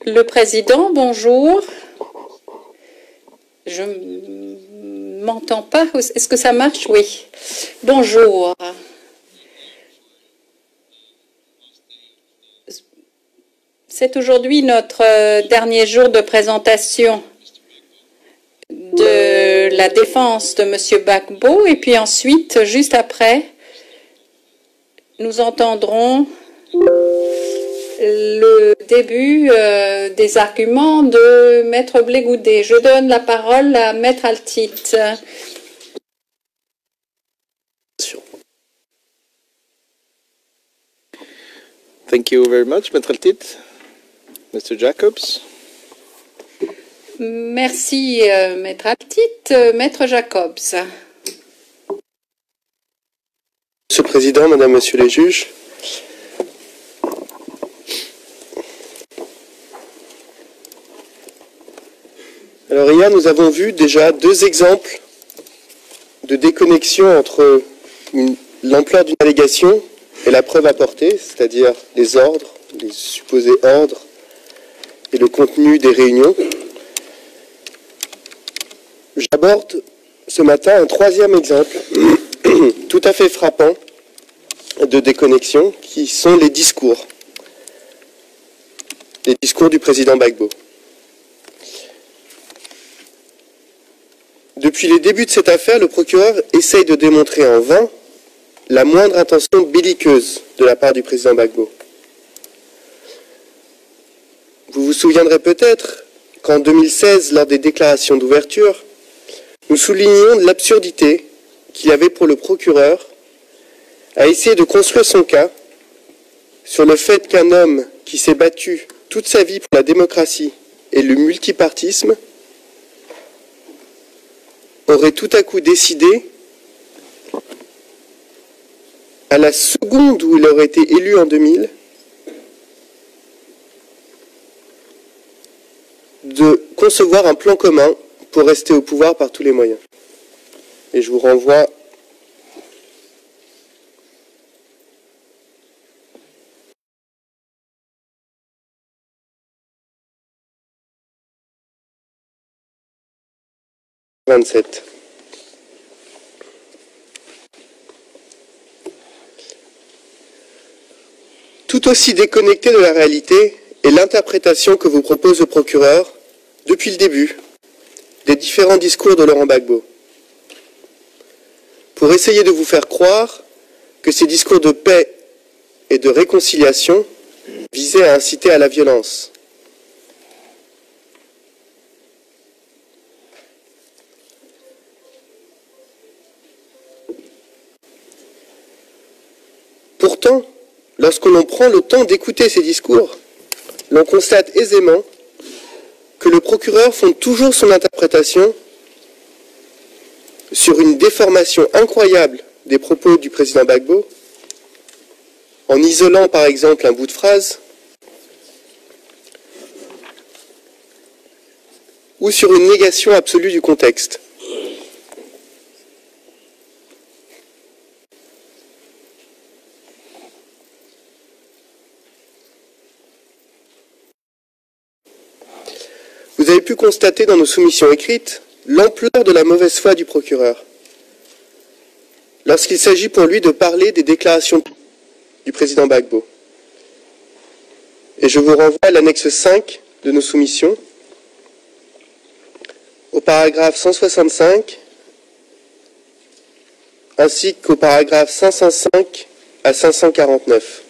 Le président, bonjour. Je m'entends pas. Est-ce que ça marche? Oui. Bonjour. C'est aujourd'hui notre dernier jour de présentation de la défense de M. Gbagbo. Et puis ensuite, juste après, nous entendrons le début des arguments de Maître Blé-Goudet. Je donne la parole à Maître Altit. Thank you very much, Maître Altit. Mr. Jacobs. Merci, Maître Altit. Maître Jacobs. Monsieur le Président, Madame, Monsieur les juges, alors hier nous avons vu déjà deux exemples de déconnexion entre l'ampleur d'une allégation et la preuve apportée, c'est-à-dire les ordres, les supposés ordres et le contenu des réunions. J'aborde ce matin un troisième exemple tout à fait frappant de déconnexion, qui sont les discours du président Gbagbo. Depuis les débuts de cette affaire, le procureur essaye de démontrer en vain la moindre intention belliqueuse de la part du président Gbagbo. Vous vous souviendrez peut-être qu'en 2016, lors des déclarations d'ouverture, nous soulignions l'absurdité qu'il y avait pour le procureur à essayer de construire son cas sur le fait qu'un homme qui s'est battu toute sa vie pour la démocratie et le multipartisme aurait tout à coup décidé, à la seconde où il aurait été élu en 2000, de concevoir un plan commun pour rester au pouvoir par tous les moyens. Et je vous renvoie à 27. Tout aussi déconnecté de la réalité est l'interprétation que vous propose le procureur depuis le début des différents discours de Laurent Gbagbo, pour essayer de vous faire croire que ces discours de paix et de réconciliation visaient à inciter à la violence. Pourtant, lorsque l'on prend le temps d'écouter ces discours, l'on constate aisément que le procureur fonde toujours son interprétation sur une déformation incroyable des propos du président Gbagbo, en isolant par exemple un bout de phrase, ou sur une négation absolue du contexte. Vous avez pu constater dans nos soumissions écrites l'ampleur de la mauvaise foi du procureur lorsqu'il s'agit pour lui de parler des déclarations du président Gbagbo. Et je vous renvoie à l'annexe 5 de nos soumissions, au paragraphe 165, ainsi qu'au paragraphe 505 à 549.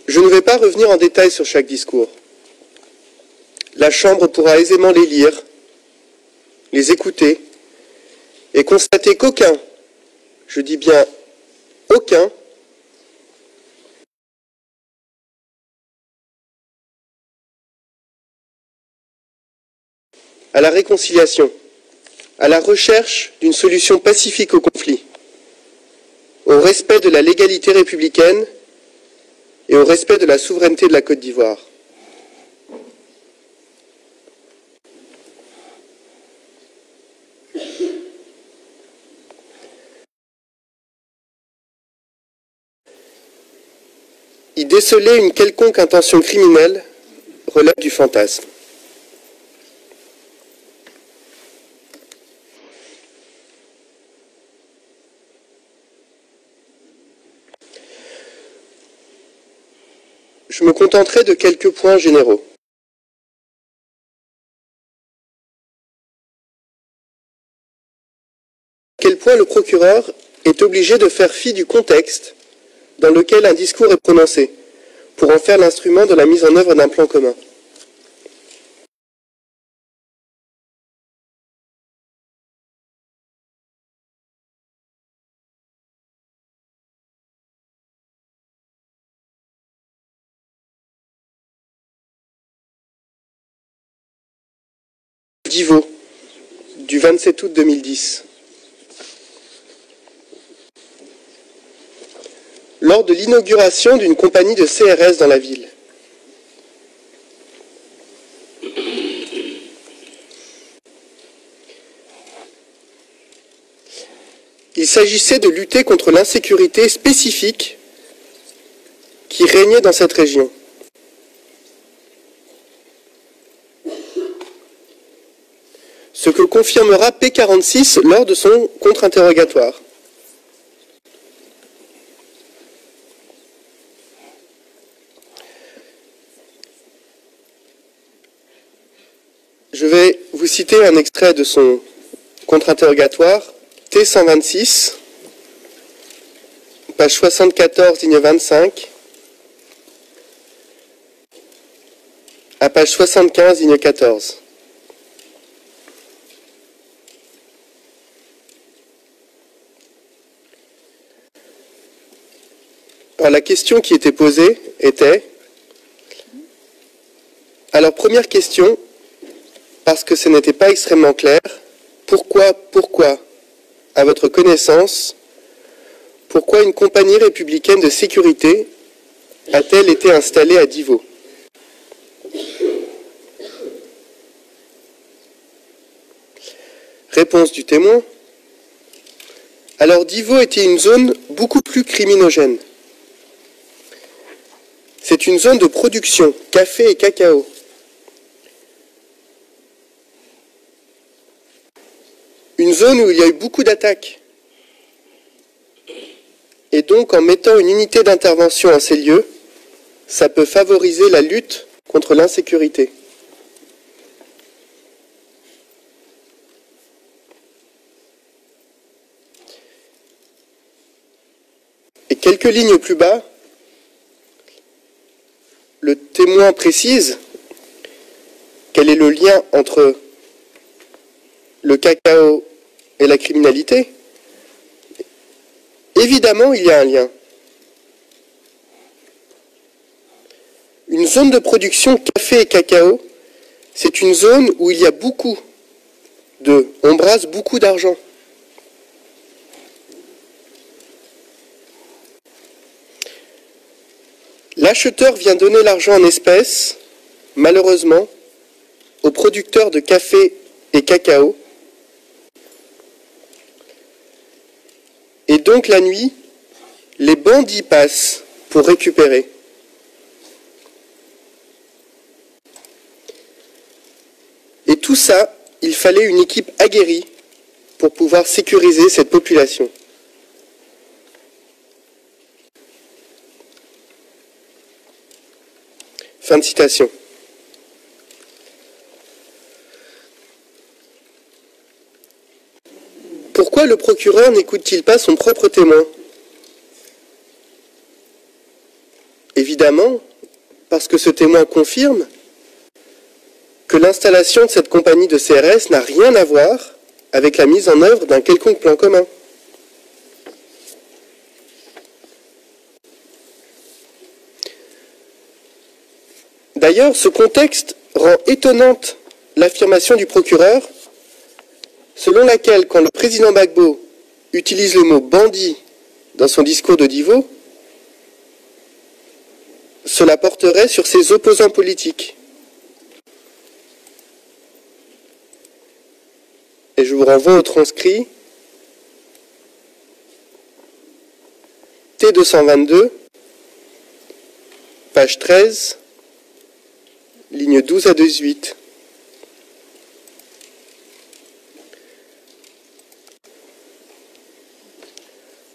Je ne vais pas revenir en détail sur chaque discours. La Chambre pourra aisément les lire, les écouter et constater qu'aucun, je dis bien aucun, à la réconciliation, à la recherche d'une solution pacifique au conflit, au respect de la légalité républicaine et au respect de la souveraineté de la Côte d'Ivoire. déceler une quelconque intention criminelle relève du fantasme. Je me contenterai de quelques points généraux. À quel point le procureur est obligé de faire fi du contexte dans lequel un discours est prononcé, pour en faire l'instrument de la mise en œuvre d'un plan commun. Divo, du 27 août 2010. Lors de l'inauguration d'une compagnie de CRS dans la ville. Il s'agissait de lutter contre l'insécurité spécifique qui régnait dans cette région. Ce que confirmera P46 lors de son contre-interrogatoire. Je vais vous citer un extrait de son contre-interrogatoire, T126, page 74, ligne 25, à page 75, ligne 14. Alors, la question qui était posée était, alors première question, parce que ce n'était pas extrêmement clair, pourquoi, à votre connaissance, pourquoi une compagnie républicaine de sécurité a-t-elle été installée à Divo? Réponse du témoin. Alors Divo était une zone beaucoup plus criminogène. C'est une zone de production, café et cacao. Une zone où il y a eu beaucoup d'attaques. Et donc, en mettant une unité d'intervention en ces lieux, ça peut favoriser la lutte contre l'insécurité. Et quelques lignes plus bas, le témoin précise quel est le lien entre le cacao et la criminalité. Évidemment, il y a un lien. Une zone de production café et cacao, c'est une zone où il y a on brasse beaucoup d'argent. L'acheteur vient donner l'argent en espèces, malheureusement, aux producteurs de café et cacao. Et donc la nuit, les bandits passent pour récupérer. Et tout ça, il fallait une équipe aguerrie pour pouvoir sécuriser cette population. Fin de citation. Pourquoi le procureur n'écoute-t-il pas son propre témoin? Évidemment, parce que ce témoin confirme que l'installation de cette compagnie de CRS n'a rien à voir avec la mise en œuvre d'un quelconque plan commun. D'ailleurs, ce contexte rend étonnante l'affirmation du procureur selon laquelle, quand le président Gbagbo utilise le mot « bandit » dans son discours de Divo, cela porterait sur ses opposants politiques. Et je vous renvoie au transcrit T222, page 13, lignes 12 à 18.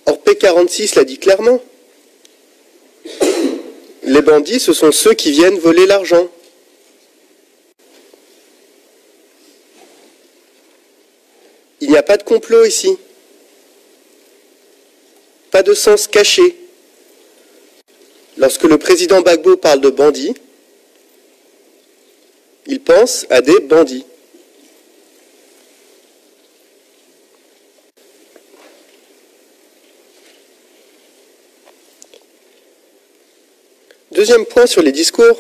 Or, P46 l'a dit clairement. Les bandits, ce sont ceux qui viennent voler l'argent. Il n'y a pas de complot ici. Pas de sens caché. Lorsque le président Gbagbo parle de bandits, il pense à des bandits. Deuxième point sur les discours.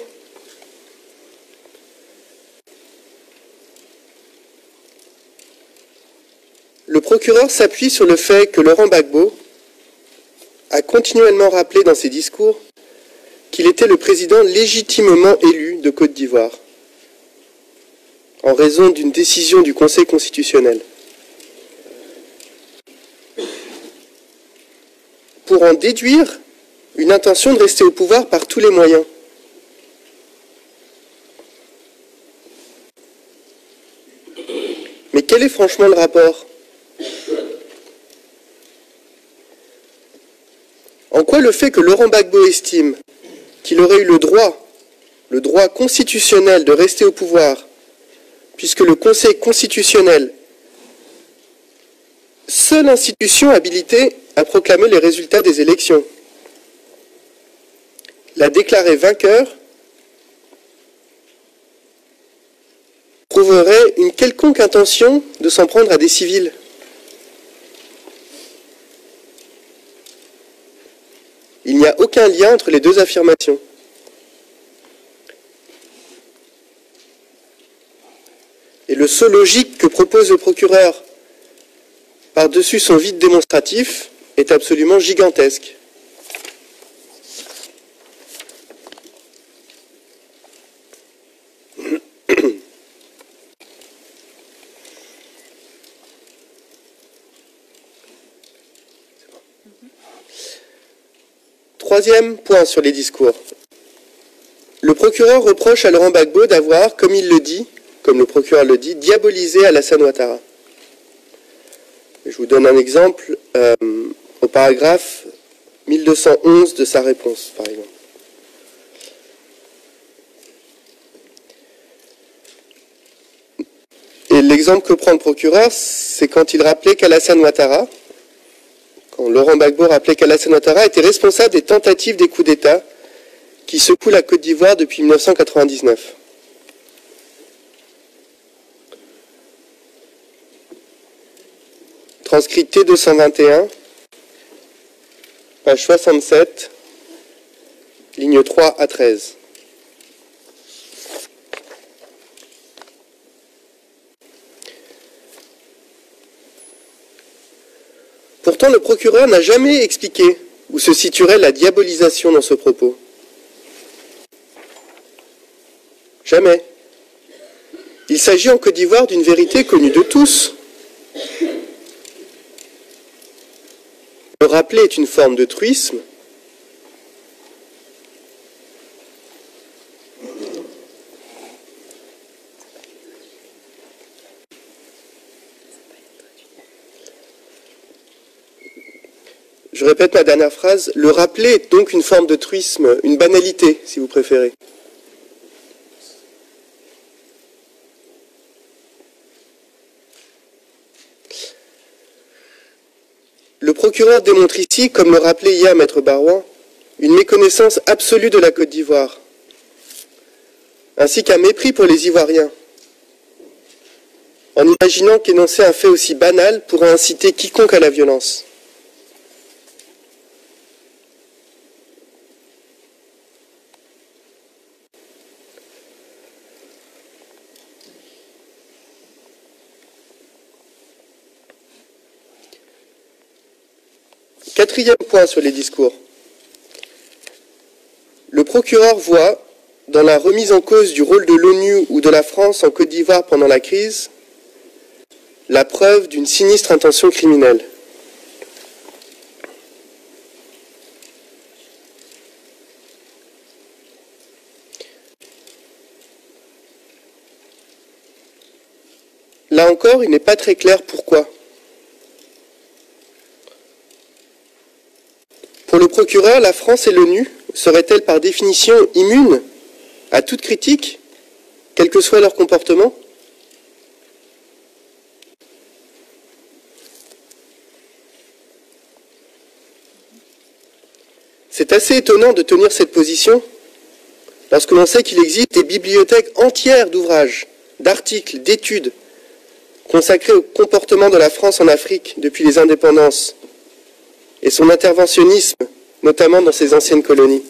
Le procureur s'appuie sur le fait que Laurent Gbagbo a continuellement rappelé dans ses discours qu'il était le président légitimement élu de Côte d'Ivoire, en raison d'une décision du Conseil constitutionnel. Pour en déduire une intention de rester au pouvoir par tous les moyens. Mais quel est franchement le rapport ? En quoi le fait que Laurent Gbagbo estime qu'il aurait eu le droit constitutionnel de rester au pouvoir, puisque le Conseil constitutionnel, seule institution habilitée à proclamer les résultats des élections, l'a déclaré vainqueur, prouverait une quelconque intention de s'en prendre à des civils. Il n'y a aucun lien entre les deux affirmations. Et le saut logique que propose le procureur par-dessus son vide démonstratif est absolument gigantesque. Troisième point sur les discours. Le procureur reproche à Laurent Gbagbo d'avoir, comme le procureur le dit, diabolisé Alassane Ouattara. Je vous donne un exemple au paragraphe 1211 de sa réponse, par exemple. Et l'exemple que prend le procureur, c'est quand il rappelait qu'Alassane Ouattara, quand Laurent Gbagbo rappelait qu'Alassane Ouattara était responsable des tentatives des coups d'État qui secouent la Côte d'Ivoire depuis 1999. Transcrit T221, page 67, lignes 3 à 13. Pourtant, le procureur n'a jamais expliqué où se situerait la diabolisation dans ce propos. Jamais. Il s'agit en Côte d'Ivoire d'une vérité connue de tous. Le rappeler est une forme de truisme. Je répète ma dernière phrase, le rappeler est donc une forme de truisme, une banalité, si vous préférez. Le procureur démontre ici, comme le rappelait hier Maître Barouin, une méconnaissance absolue de la Côte d'Ivoire, ainsi qu'un mépris pour les Ivoiriens, en imaginant qu'énoncer un fait aussi banal pourrait inciter quiconque à la violence. Quatrième point sur les discours. Le procureur voit, dans la remise en cause du rôle de l'ONU ou de la France en Côte d'Ivoire pendant la crise, la preuve d'une sinistre intention criminelle. là encore, il n'est pas très clair pourquoi. Pour le procureur, la France et l'ONU seraient-elles par définition immunes à toute critique, quel que soit leur comportement ? C'est assez étonnant de tenir cette position lorsque l'on sait qu'il existe des bibliothèques entières d'ouvrages, d'articles, d'études consacrés au comportement de la France en Afrique depuis les indépendances et son interventionnisme, notamment dans ses anciennes colonies.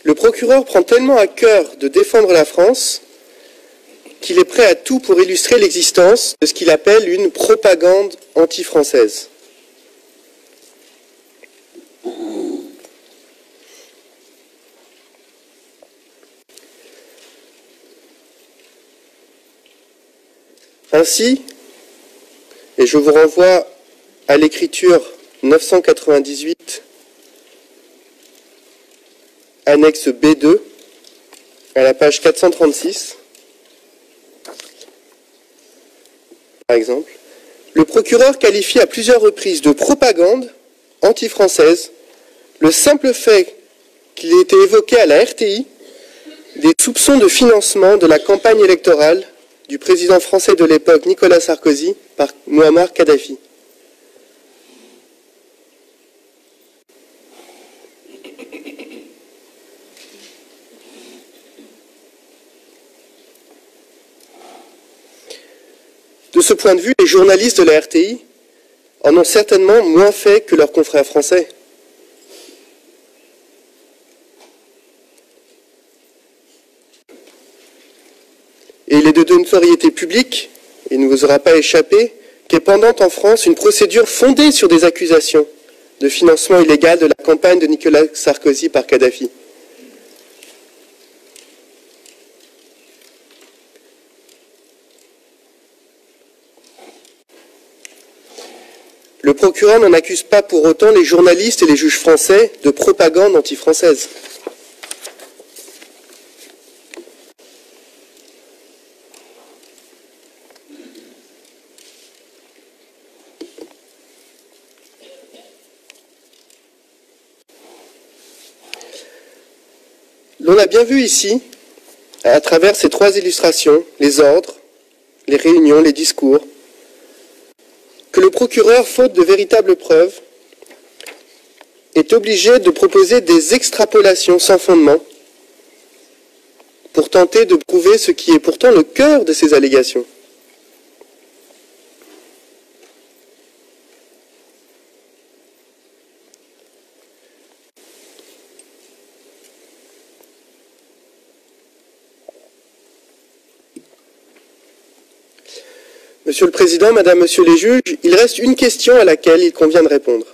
Le procureur prend tellement à cœur de défendre la France qu'il est prêt à tout pour illustrer l'existence de ce qu'il appelle une propagande anti-française. Ainsi, et je vous renvoie à l'écriture 998, annexe B2, à la page 436, par exemple, le procureur qualifie à plusieurs reprises de propagande anti-française le simple fait qu'il ait été évoqué à la RTI des soupçons de financement de la campagne électorale du président français de l'époque Nicolas Sarkozy par Mouammar Kadhafi. De ce point de vue, les journalistes de la RTI en ont certainement moins fait que leurs confrères français. Et il est de notoriété publique, il ne vous aura pas échappé, qu'est pendante en France une procédure fondée sur des accusations de financement illégal de la campagne de Nicolas Sarkozy par Kadhafi. Le procureur n'en accuse pas pour autant les journalistes et les juges français de propagande anti-française. L'on a bien vu ici, à travers ces trois illustrations, les ordres, les réunions, les discours, que le procureur, faute de véritables preuves, est obligé de proposer des extrapolations sans fondement pour tenter de prouver ce qui est pourtant le cœur de ces allégations. Monsieur le Président, Madame, Monsieur les juges, il reste une question à laquelle il convient de répondre.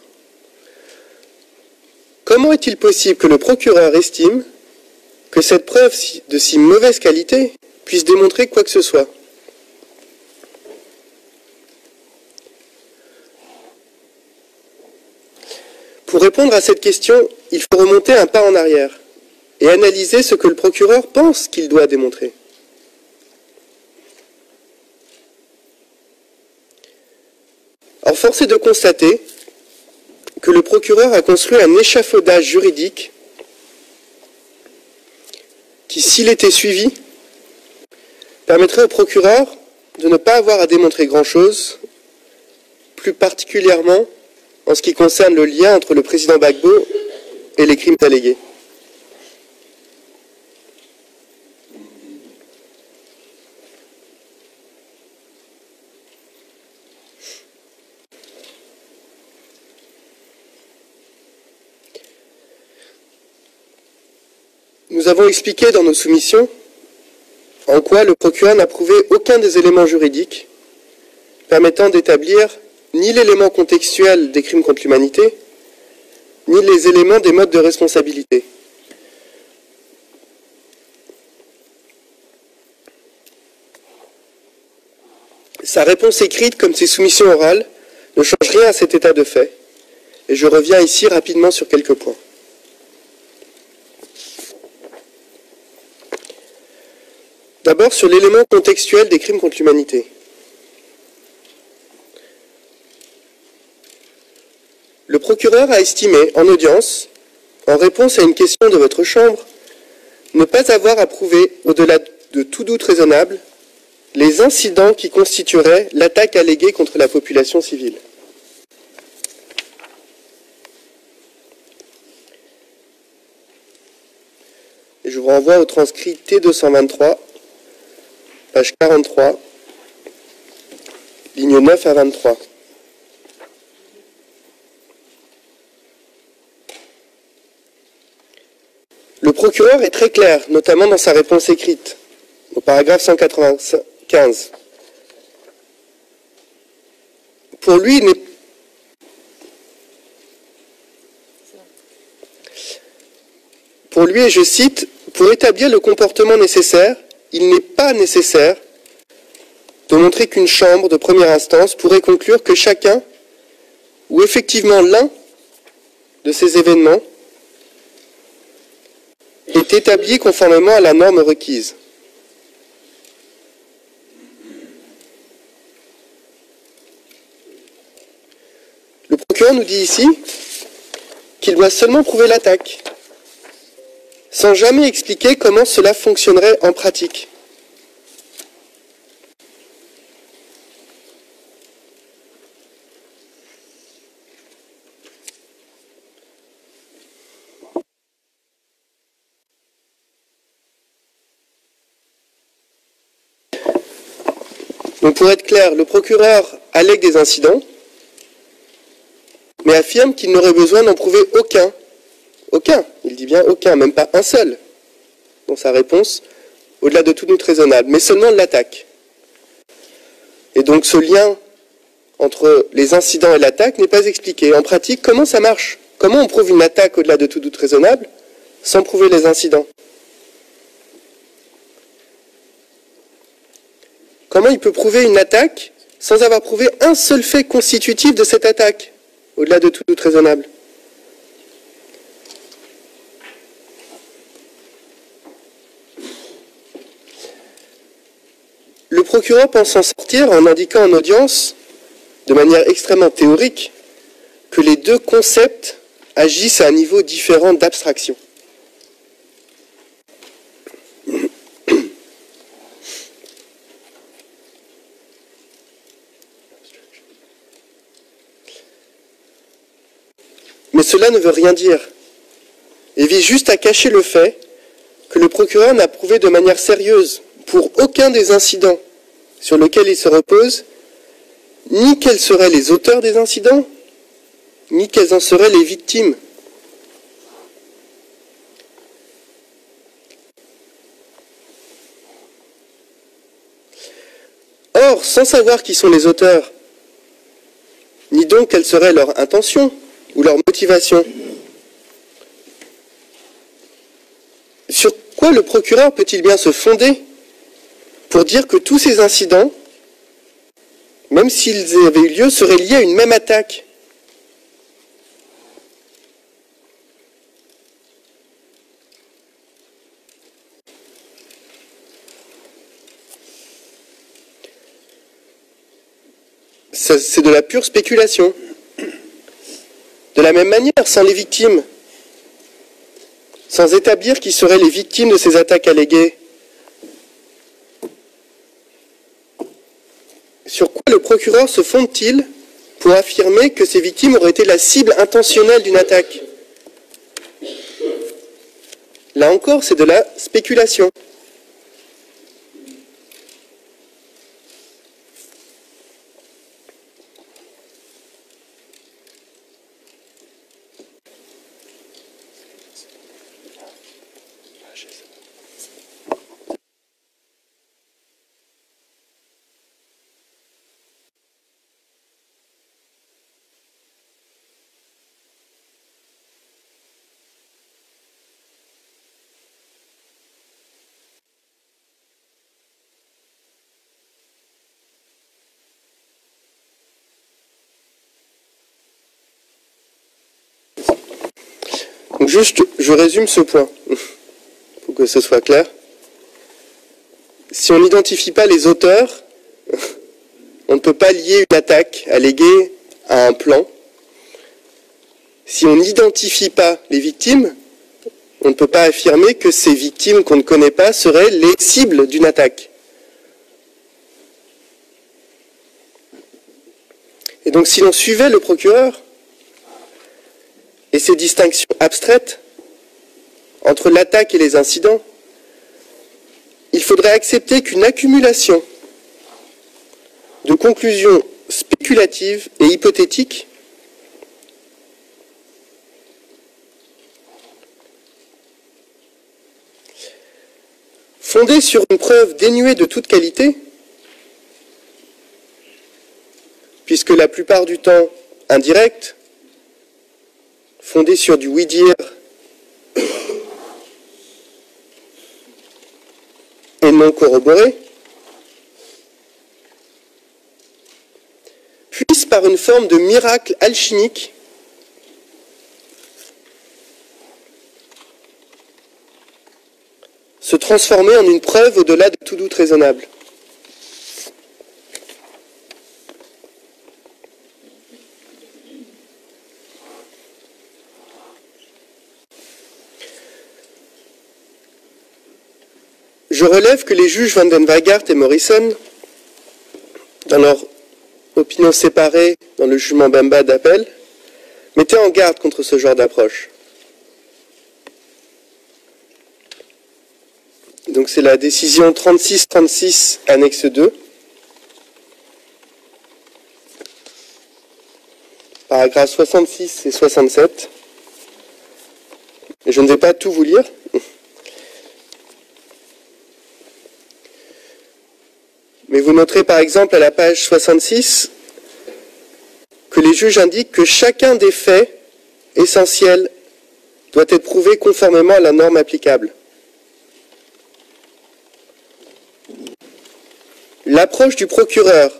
Comment est-il possible que le procureur estime que cette preuve de si mauvaise qualité puisse démontrer quoi que ce soit ? Pour répondre à cette question, il faut remonter un pas en arrière et analyser ce que le procureur pense qu'il doit démontrer. Or, force est de constater que le procureur a construit un échafaudage juridique qui, s'il était suivi, permettrait au procureur de ne pas avoir à démontrer grand-chose, plus particulièrement en ce qui concerne le lien entre le président Gbagbo et les crimes allégués. Nous avons expliqué dans nos soumissions en quoi le procureur n'a prouvé aucun des éléments juridiques permettant d'établir ni l'élément contextuel des crimes contre l'humanité, ni les éléments des modes de responsabilité. Sa réponse écrite comme ses soumissions orales ne change rien à cet état de fait et je reviens ici rapidement sur quelques points. D'abord sur l'élément contextuel des crimes contre l'humanité. Le procureur a estimé en audience, en réponse à une question de votre chambre, ne pas avoir à prouver, au-delà de tout doute raisonnable, les incidents qui constitueraient l'attaque alléguée contre la population civile. Et je vous renvoie au transcrit T223, page 43, lignes 9 à 23. Le procureur est très clair, notamment dans sa réponse écrite, au paragraphe 195. Pour lui, et je cite, « Pour établir le comportement nécessaire, il n'est pas nécessaire de montrer qu'une chambre de première instance pourrait conclure que chacun, ou effectivement l'un de ces événements, est établi conformément à la norme requise. » Le procureur nous dit ici qu'il doit seulement prouver l'attaque, sans jamais expliquer comment cela fonctionnerait en pratique. Donc pour être clair, le procureur allègue des incidents, mais affirme qu'il n'aurait besoin d'en prouver aucun. Aucun, il dit bien aucun, même pas un seul, dans sa réponse, au-delà de tout doute raisonnable, mais seulement de l'attaque. Et donc ce lien entre les incidents et l'attaque n'est pas expliqué. En pratique, comment ça marche? Comment on prouve une attaque au-delà de tout doute raisonnable sans prouver les incidents? Comment il peut prouver une attaque sans avoir prouvé un seul fait constitutif de cette attaque, au-delà de tout doute raisonnable? Le procureur pense s'en sortir en indiquant en audience, de manière extrêmement théorique, que les deux concepts agissent à un niveau différent d'abstraction. Mais cela ne veut rien dire, et vise juste à cacher le fait que le procureur n'a prouvé de manière sérieuse, pour aucun des incidents sur lesquels il se repose, ni quels seraient les auteurs des incidents, ni quelles en seraient les victimes. Or, sans savoir qui sont les auteurs, ni donc quelle serait leur intention ou leur motivation, sur quoi le procureur peut-il bien se fonder pour dire que tous ces incidents, même s'ils avaient eu lieu, seraient liés à une même attaque? C'est de la pure spéculation. De la même manière, sans les victimes, sans établir qui seraient les victimes de ces attaques alléguées, sur quoi le procureur se fonde-t-il pour affirmer que ces victimes auraient été la cible intentionnelle d'une attaque? Là encore, c'est de la spéculation. Donc juste, je résume ce point, pour que ce soit clair. Si on n'identifie pas les auteurs, on ne peut pas lier une attaque alléguée à un plan. Si on n'identifie pas les victimes, on ne peut pas affirmer que ces victimes qu'on ne connaît pas seraient les cibles d'une attaque. Et donc si l'on suivait le procureur et ces distinctions abstraites entre l'attaque et les incidents, il faudrait accepter qu'une accumulation de conclusions spéculatives et hypothétiques fondées sur une preuve dénuée de toute qualité, puisque la plupart du temps indirecte, fondée sur du oui-dire et non corroboré, puisse par une forme de miracle alchimique se transformer en une preuve au-delà de tout doute raisonnable. Je relève que les juges Van den Weigart et Morrison, dans leur opinion séparée dans le jugement Bemba d'appel, mettaient en garde contre ce genre d'approche. Donc c'est la décision 3636, annexe 2, paragraphes 66 et 67. Et je ne vais pas tout vous lire. Mais vous noterez par exemple à la page 66 que les juges indiquent que chacun des faits essentiels doit être prouvé conformément à la norme applicable. L'approche du procureur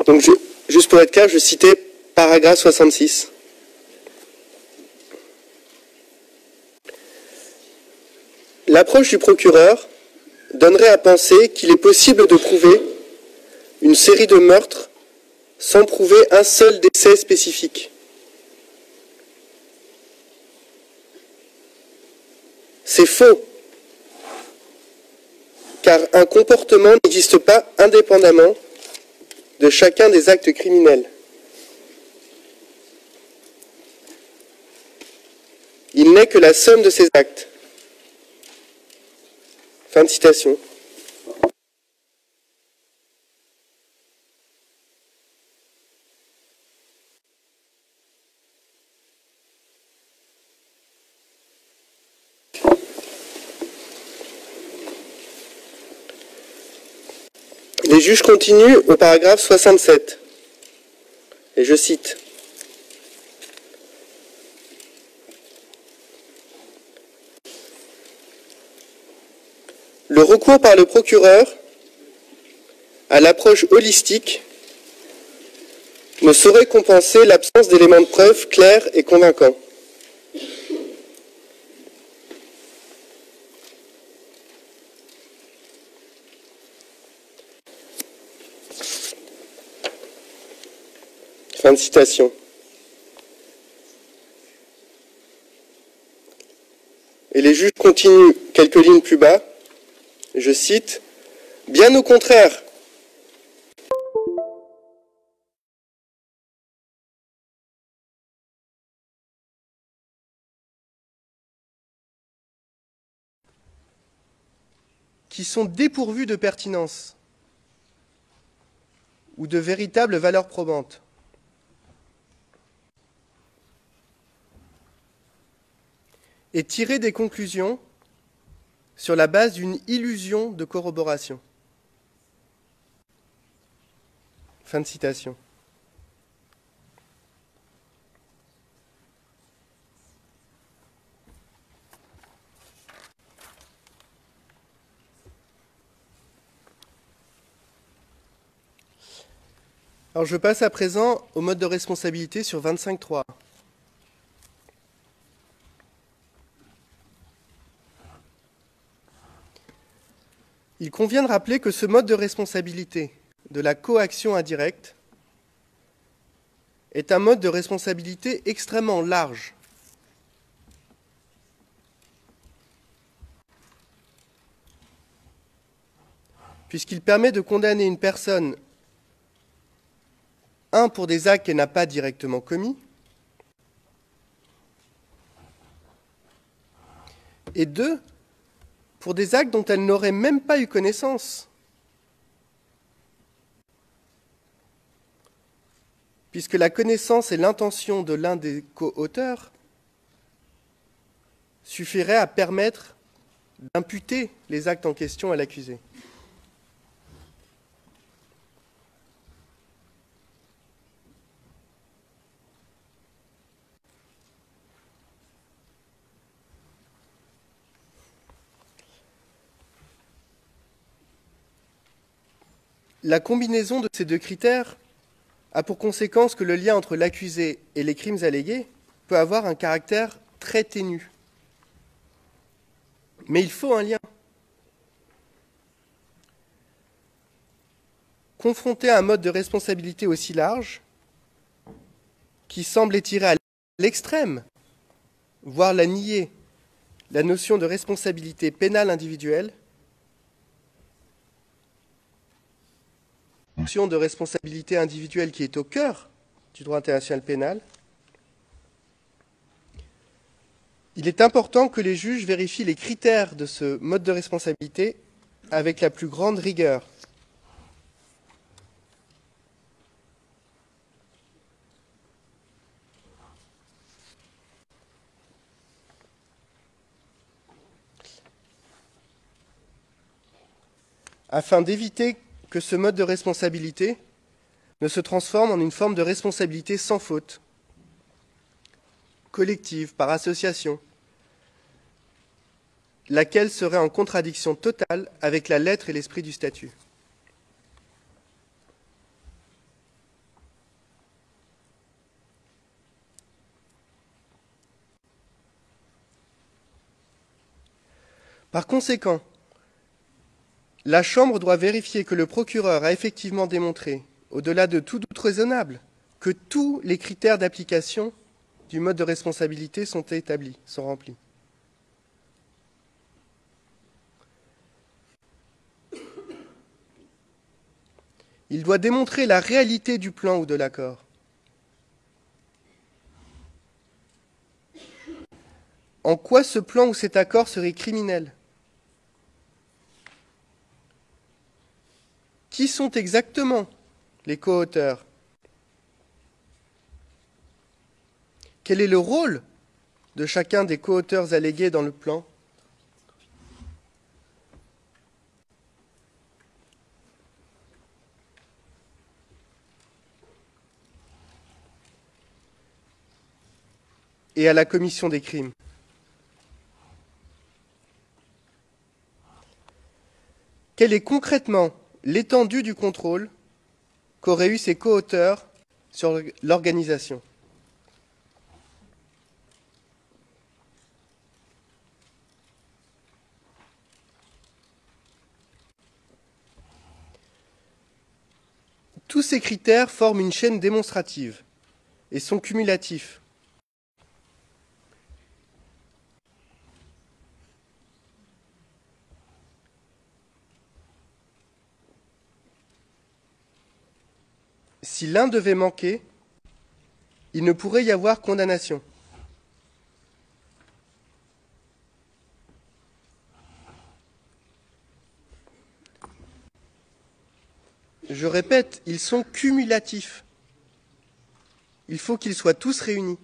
donc juste pour être clair, je citais paragraphe 66. L'approche du procureur donnerait à penser qu'il est possible de prouver une série de meurtres sans prouver un seul décès spécifique. C'est faux, car un comportement n'existe pas indépendamment de chacun des actes criminels. Il n'est que la somme de ces actes. Fin de citation. Les juges continuent au paragraphe 67. Et je cite. Le recours par le procureur à l'approche holistique ne saurait compenser l'absence d'éléments de preuve clairs et convaincants. Fin de citation. Et les juges continuent quelques lignes plus bas. Je cite, « Bien au contraire, qui sont dépourvus de pertinence ou de véritable valeur probante. Et tirer des conclusions sur la base d'une illusion de corroboration. » Fin de citation. Alors je passe à présent au mode de responsabilité sur 25.3. Il convient de rappeler que ce mode de responsabilité de la coaction indirecte est un mode de responsabilité extrêmement large. Puisqu'il permet de condamner une personne, un, pour des actes qu'elle n'a pas directement commis, et deux, pour des actes dont elle n'aurait même pas eu connaissance, puisque la connaissance et l'intention de l'un des co-auteurs suffiraient à permettre d'imputer les actes en question à l'accusé. La combinaison de ces deux critères a pour conséquence que le lien entre l'accusé et les crimes allégués peut avoir un caractère très ténu. Mais il faut un lien. Confronté à un mode de responsabilité aussi large, qui semble étirer à l'extrême, voire la nier, la notion de responsabilité pénale individuelle, notion de responsabilité individuelle qui est au cœur du droit international pénal, il est important que les juges vérifient les critères de ce mode de responsabilité avec la plus grande rigueur. Afin d'éviter que ce mode de responsabilité ne se transforme en une forme de responsabilité sans faute, collective, par association, laquelle serait en contradiction totale avec la lettre et l'esprit du statut. Par conséquent, la Chambre doit vérifier que le procureur a effectivement démontré, au-delà de tout doute raisonnable, que tous les critères d'application du mode de responsabilité sont établis, sont remplis. Il doit démontrer la réalité du plan ou de l'accord. En quoi ce plan ou cet accord serait criminel ? Qui sont exactement les co-auteurs ? Quel est le rôle de chacun des co-auteurs allégués dans le plan ? Et à la commission des crimes. Quelle est concrètement l'étendue du contrôle qu'auraient eu ces co-auteurs sur l'organisation ? Tous ces critères forment une chaîne démonstrative et sont cumulatifs. Si l'un devait manquer, il ne pourrait y avoir condamnation. Je répète, ils sont cumulatifs. Il faut qu'ils soient tous réunis.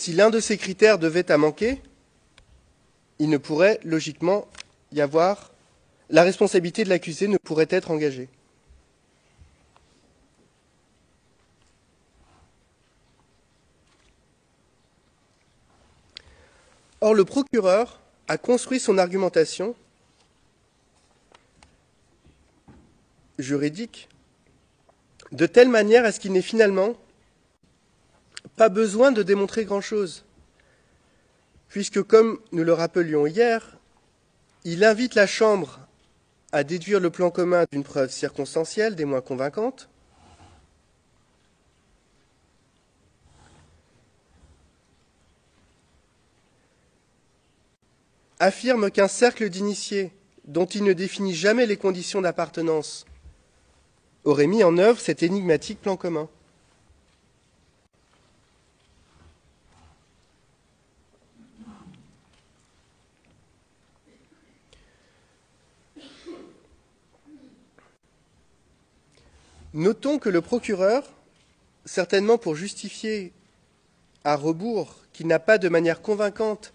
si l'un de ces critères devait à manquer, il ne pourrait logiquement y avoir, la responsabilité de l'accusé ne pourrait être engagée. Or, le procureur a construit son argumentation juridique de telle manière à ce qu'il n'ait finalement pas besoin de démontrer grand-chose, puisque, comme nous le rappelions hier, il invite la Chambre à déduire le plan commun d'une preuve circonstancielle des moins convaincantes, affirme qu'un cercle d'initiés dont il ne définit jamais les conditions d'appartenance aurait mis en œuvre cet énigmatique plan commun. Notons que le procureur, certainement pour justifier à rebours qu'il n'a pas de manière convaincante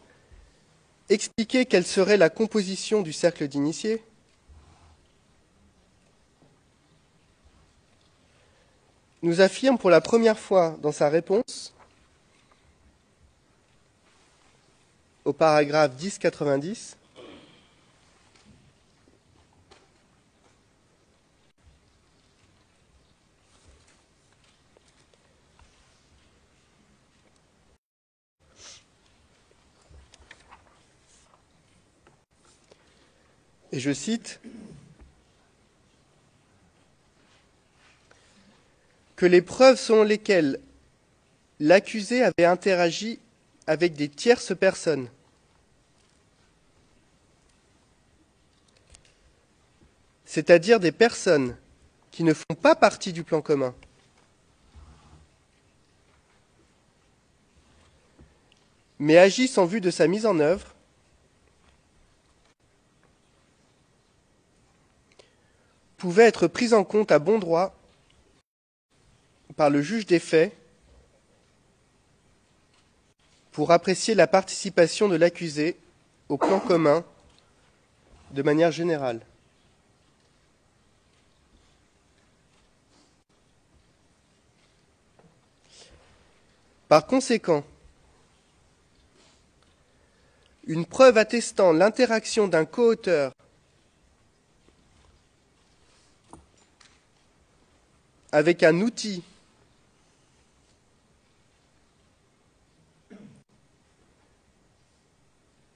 expliqué quelle serait la composition du cercle d'initiés, nous affirme pour la première fois dans sa réponse, au paragraphe 1090, et je cite, que les preuves selon lesquelles l'accusé avait interagi avec des tierces personnes c'est-à-dire des personnes qui ne font pas partie du plan commun, mais agissent en vue de sa mise en œuvre, pouvaient être prises en compte à bon droit par le juge des faits pour apprécier la participation de l'accusé au plan commun de manière générale. Par conséquent, une preuve attestant l'interaction d'un coauteur avec un outil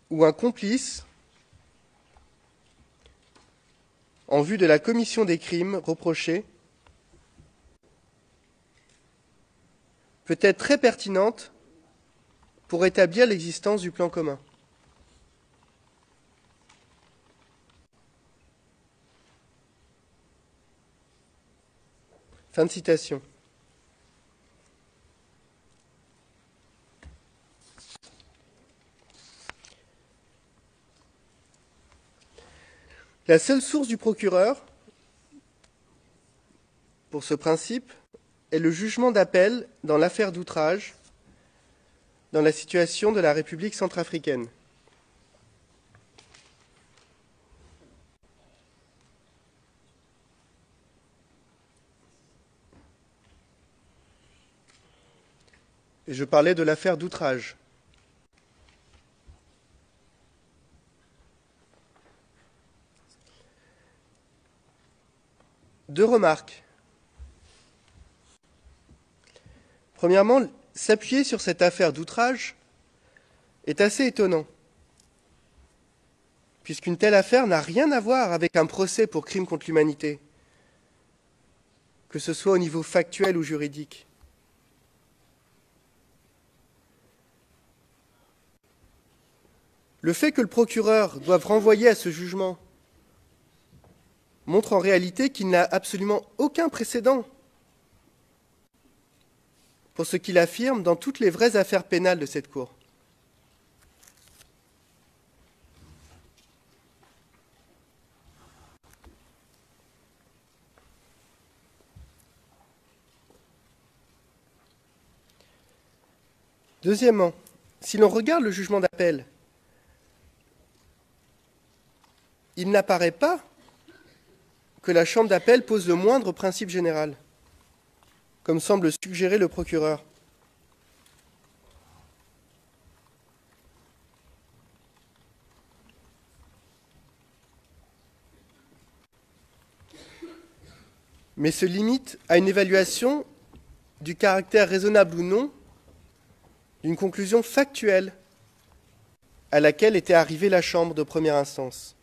ou un complice en vue de la commission des crimes reprochés peut être très pertinente pour établir l'existence du plan commun. Fin de citation. La seule source du procureur, pour ce principe, est le jugement d'appel dans l'affaire d'outrage dans la situation de la République centrafricaine. Et je parlais de l'affaire d'outrage. Deux remarques. Premièrement, s'appuyer sur cette affaire d'outrage est assez étonnant, puisqu'une telle affaire n'a rien à voir avec un procès pour crime contre l'humanité, que ce soit au niveau factuel ou juridique. Le fait que le procureur doive renvoyer à ce jugement montre en réalité qu'il n'a absolument aucun précédent pour ce qu'il affirme dans toutes les vraies affaires pénales de cette Cour. Deuxièmement, si l'on regarde le jugement d'appel, il n'apparaît pas que la chambre d'appel pose le moindre principe général, comme semble suggérer le procureur. Mais se limite à une évaluation du caractère raisonnable ou non d'une conclusion factuelle à laquelle était arrivée la Chambre de première instance.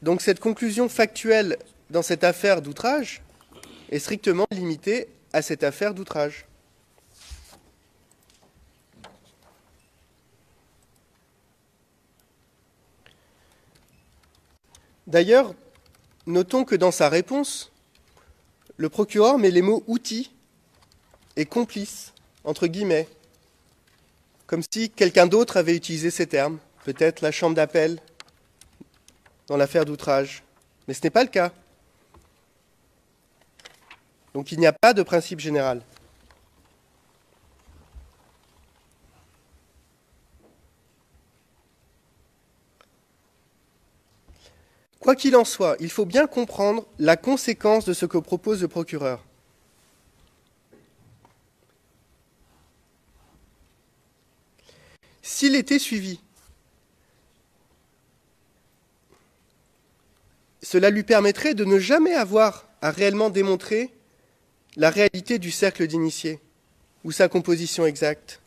Donc cette conclusion factuelle dans cette affaire d'outrage est strictement limitée à cette affaire d'outrage. D'ailleurs, notons que dans sa réponse, le procureur met les mots « outil » et « complice » entre guillemets, comme si quelqu'un d'autre avait utilisé ces termes, peut-être la chambre d'appel dans l'affaire d'outrage. Mais ce n'est pas le cas. Donc il n'y a pas de principe général. Quoi qu'il en soit, il faut bien comprendre la conséquence de ce que propose le procureur. S'il était suivi, cela lui permettrait de ne jamais avoir à réellement démontrer la réalité du cercle d'initiés ou sa composition exacte.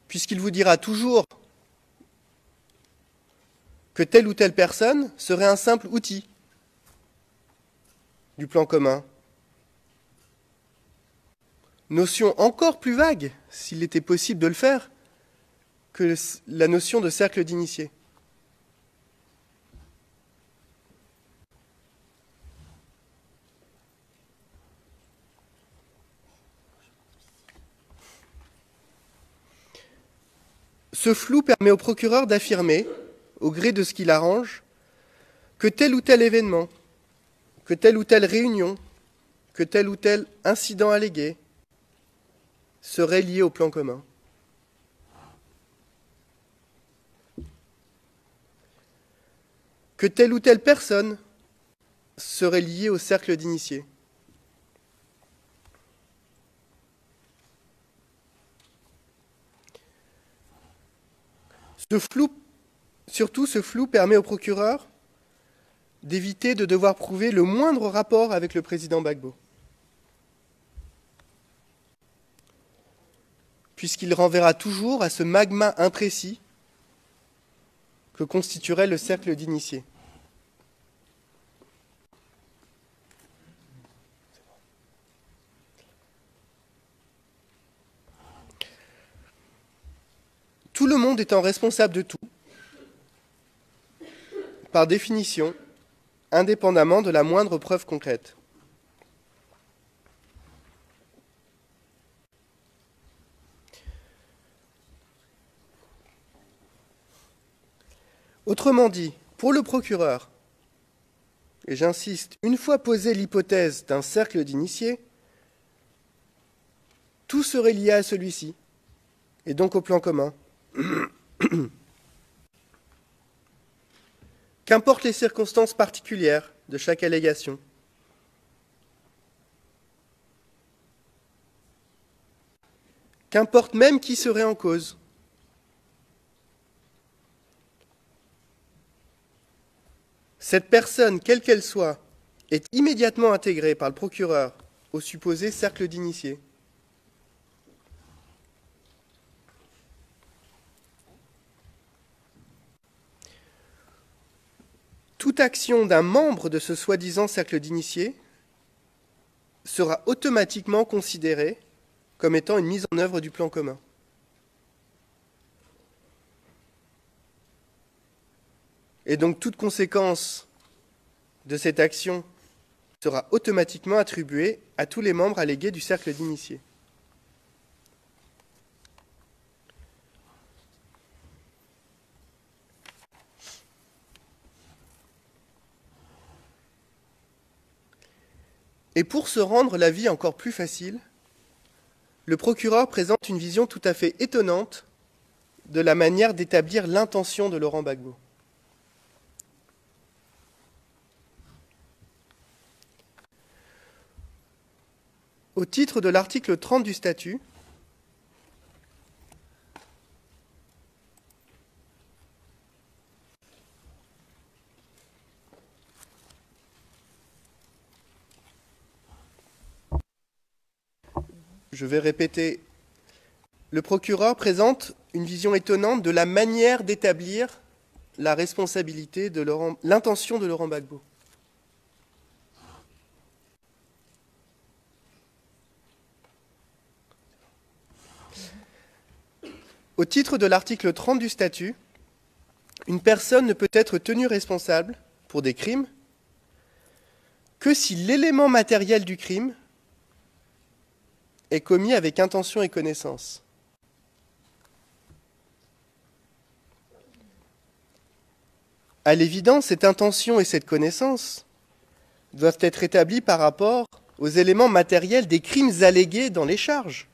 Puisqu'il vous dira toujours que telle ou telle personne serait un simple outil du plan commun. Notion encore plus vague, s'il était possible de le faire, que la notion de cercle d'initiés. Ce flou permet au procureur d'affirmer, au gré de ce qu'il arrange, que tel ou tel événement, que telle ou telle réunion, que tel ou tel incident allégué serait lié au plan commun. Que telle ou telle personne serait liée au cercle d'initiés. Surtout ce flou permet au procureur d'éviter de devoir prouver le moindre rapport avec le président Gbagbo, puisqu'il renverra toujours à ce magma imprécis que constituerait le cercle d'initiés. Tout le monde étant responsable de tout, par définition, indépendamment de la moindre preuve concrète. Autrement dit, pour le procureur, et j'insiste, une fois posée l'hypothèse d'un cercle d'initiés, tout serait lié à celui-ci, et donc au plan commun. Qu'importent les circonstances particulières de chaque allégation. Qu'importe même qui serait en cause. Cette personne, quelle qu'elle soit, est immédiatement intégrée par le procureur au supposé cercle d'initiés. Toute action d'un membre de ce soi-disant cercle d'initiés sera automatiquement considérée comme étant une mise en œuvre du plan commun. Et donc toute conséquence de cette action sera automatiquement attribuée à tous les membres allégués du cercle d'initiés. Et pour se rendre la vie encore plus facile, le procureur présente une vision tout à fait étonnante de la manière d'établir l'intention de Laurent Gbagbo. Au titre de l'article 30 du statut, je vais répéter, le procureur présente une vision étonnante de la manière d'établir la responsabilité de l'intention de Laurent Gbagbo. Au titre de l'article 30 du statut, une personne ne peut être tenue responsable pour des crimes que si l'élément matériel du crime est commis avec intention et connaissance. À l'évidence, cette intention et cette connaissance doivent être établies par rapport aux éléments matériels des crimes allégués dans les charges.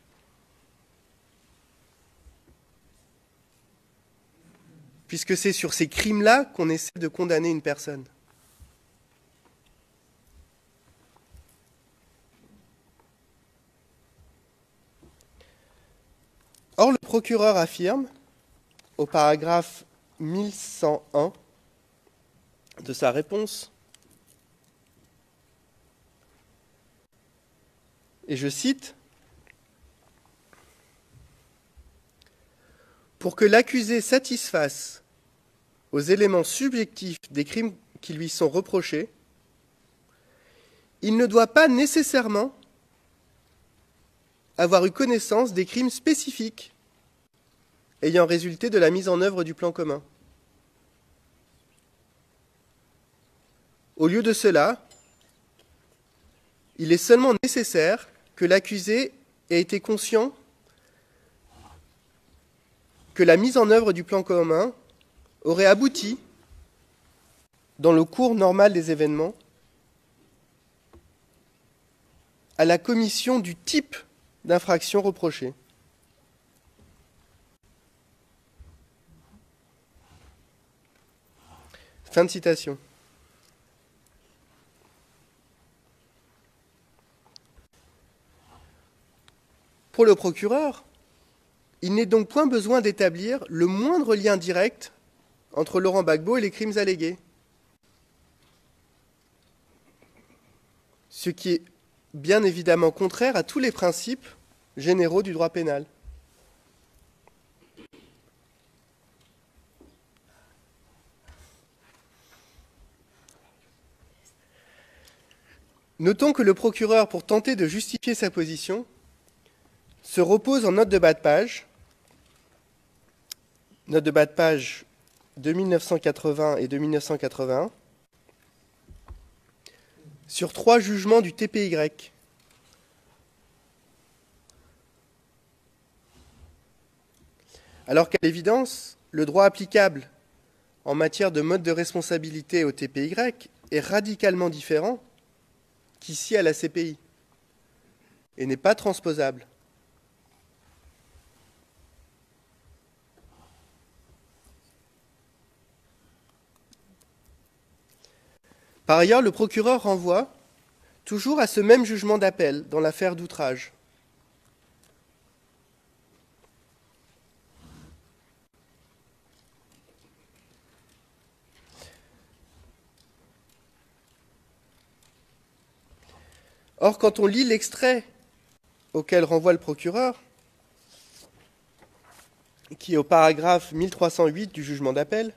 Puisque c'est sur ces crimes-là qu'on essaie de condamner une personne. Or, le procureur affirme, au paragraphe 1101 de sa réponse, et je cite, « Pour que l'accusé satisfasse aux éléments subjectifs des crimes qui lui sont reprochés, il ne doit pas nécessairement avoir eu connaissance des crimes spécifiques ayant résulté de la mise en œuvre du plan commun. Au lieu de cela, il est seulement nécessaire que l'accusé ait été conscient que la mise en œuvre du plan commun aurait abouti, dans le cours normal des événements, à la commission du type d'infraction reprochée. » Fin de citation. Pour le procureur, il n'est donc point besoin d'établir le moindre lien direct entre Laurent Gbagbo et les crimes allégués. Ce qui est bien évidemment contraire à tous les principes généraux du droit pénal. Notons que le procureur, pour tenter de justifier sa position, se repose en note de bas de page de 1980 et de 1981, sur 3 jugements du TPY. Alors qu'à l'évidence, le droit applicable en matière de mode de responsabilité au TPY est radicalement différent qu'ici à la CPI et n'est pas transposable. Par ailleurs, le procureur renvoie toujours à ce même jugement d'appel dans l'affaire d'outrage. Or, quand on lit l'extrait auquel renvoie le procureur, qui est au paragraphe 1308 du jugement d'appel,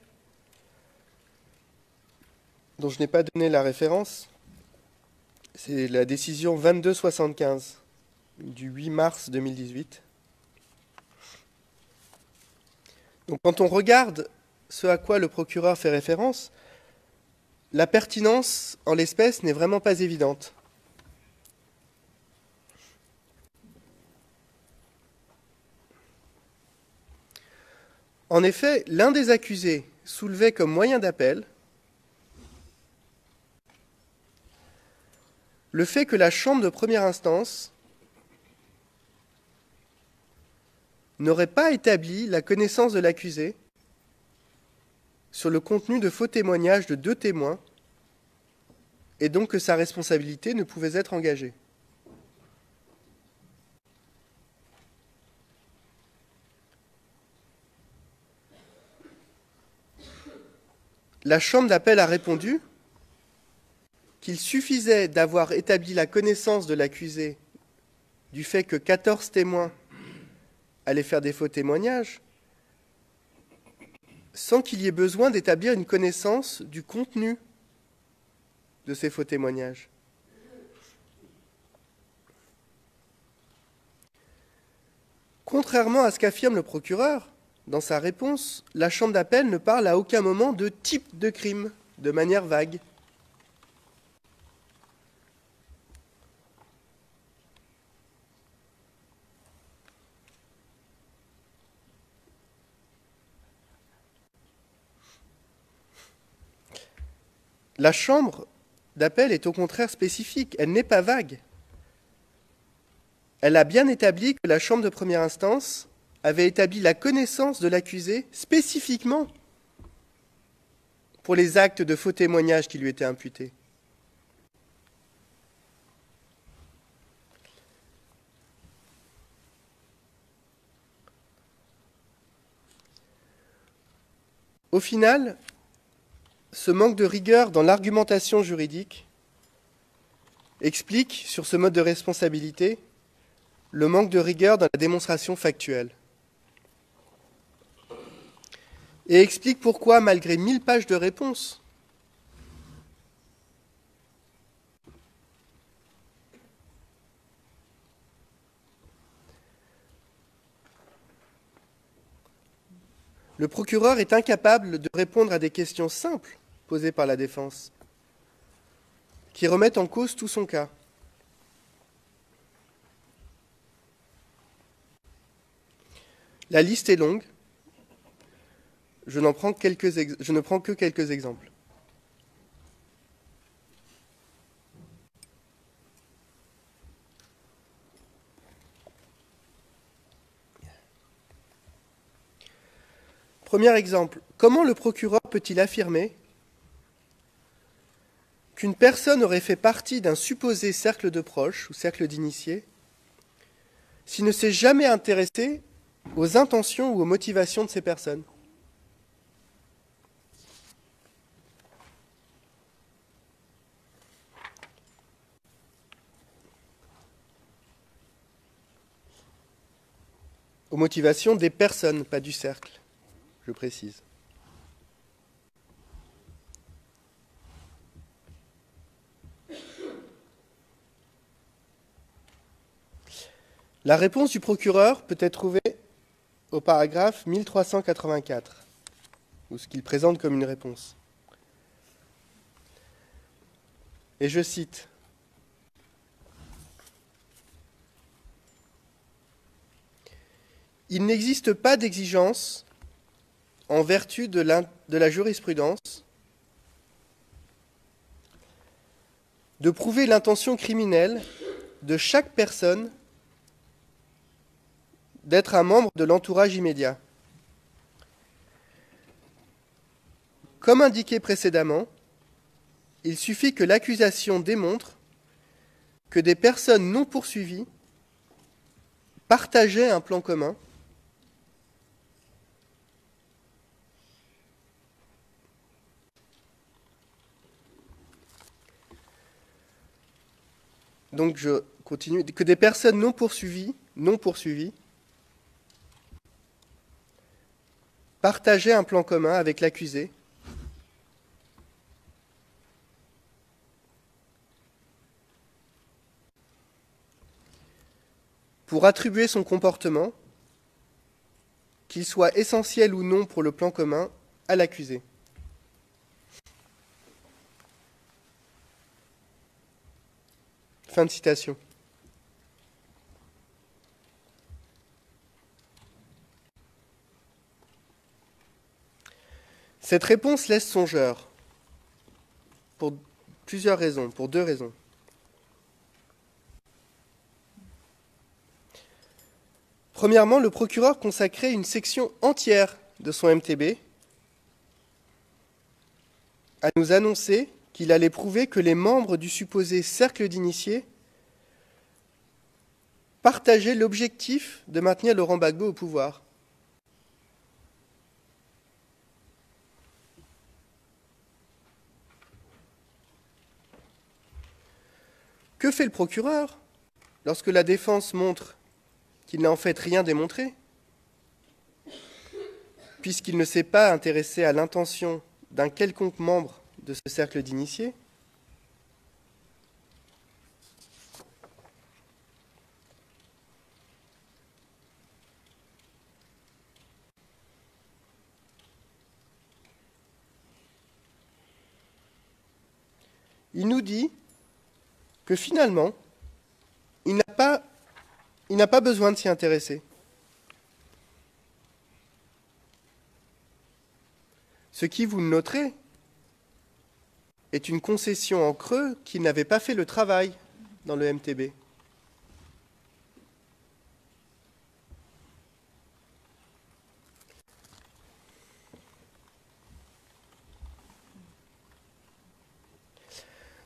dont je n'ai pas donné la référence, C'est la décision 2275 du 8 mars 2018. Donc, quand on regarde ce à quoi le procureur fait référence, la pertinence en l'espèce n'est vraiment pas évidente. En effet, l'un des accusés soulevait comme moyen d'appel le fait que la chambre de première instance n'aurait pas établi la connaissance de l'accusé sur le contenu de faux témoignages de 2 témoins et donc que sa responsabilité ne pouvait être engagée. La chambre d'appel a répondu qu'il suffisait d'avoir établi la connaissance de l'accusé du fait que 14 témoins allaient faire des faux témoignages sans qu'il y ait besoin d'établir une connaissance du contenu de ces faux témoignages. Contrairement à ce qu'affirme le procureur, dans sa réponse, la chambre d'appel ne parle à aucun moment de type de crime, de manière vague. La chambre d'appel est au contraire spécifique, elle n'est pas vague. Elle a bien établi que la chambre de première instance avait établi la connaissance de l'accusé spécifiquement pour les actes de faux témoignages qui lui étaient imputés. Au final, ce manque de rigueur dans l'argumentation juridique explique, sur ce mode de responsabilité, le manque de rigueur dans la démonstration factuelle. Et explique pourquoi, malgré 1000 pages de réponses, le procureur est incapable de répondre à des questions simples posées par la défense, qui remettent en cause tout son cas. La liste est longue. Je ne prends que quelques exemples. Premier exemple, comment le procureur peut-il affirmer qu'une personne aurait fait partie d'un supposé cercle de proches ou cercle d'initiés s'il ne s'est jamais intéressé aux intentions ou aux motivations de ces personnes ? Aux motivations des personnes, pas du cercle, je précise. La réponse du procureur peut être trouvée au paragraphe 1384, ou ce qu'il présente comme une réponse. Et je cite : « Il n'existe pas d'exigence, en vertu de la jurisprudence, de prouver l'intention criminelle de chaque personne d'être un membre de l'entourage immédiat. Comme indiqué précédemment, il suffit que l'accusation démontre que des personnes non poursuivies partageaient un plan commun Donc je continue, que des personnes non poursuivies partageaient un plan commun avec l'accusé pour attribuer son comportement, qu'il soit essentiel ou non pour le plan commun, à l'accusé. Fin de citation. Cette réponse laisse songeur, pour plusieurs raisons, pour deux raisons. Premièrement, le procureur consacrait une section entière de son MTB à nous annoncer qu'il allait prouver que les membres du supposé cercle d'initiés partageaient l'objectif de maintenir Laurent Gbagbo au pouvoir. Que fait le procureur lorsque la défense montre qu'il n'a en fait rien démontré, puisqu'il ne s'est pas intéressé à l'intention d'un quelconque membre de ce cercle d'initiés? Il nous dit que finalement, il n'a pas besoin de s'y intéresser. Ce qui, vous le noterez, est une concession en creux qu'il n'avait pas fait le travail dans le MTB.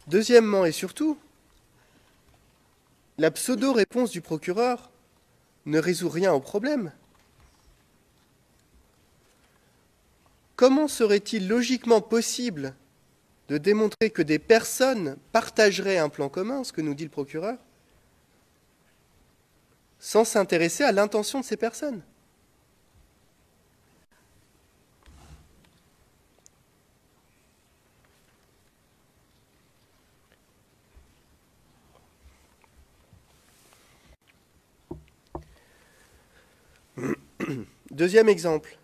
Deuxièmement et surtout, la pseudo-réponse du procureur ne résout rien au problème. Comment serait-il logiquement possible de démontrer que des personnes partageraient un plan commun, ce que nous dit le procureur, sans s'intéresser à l'intention de ces personnes? Deuxième exemple.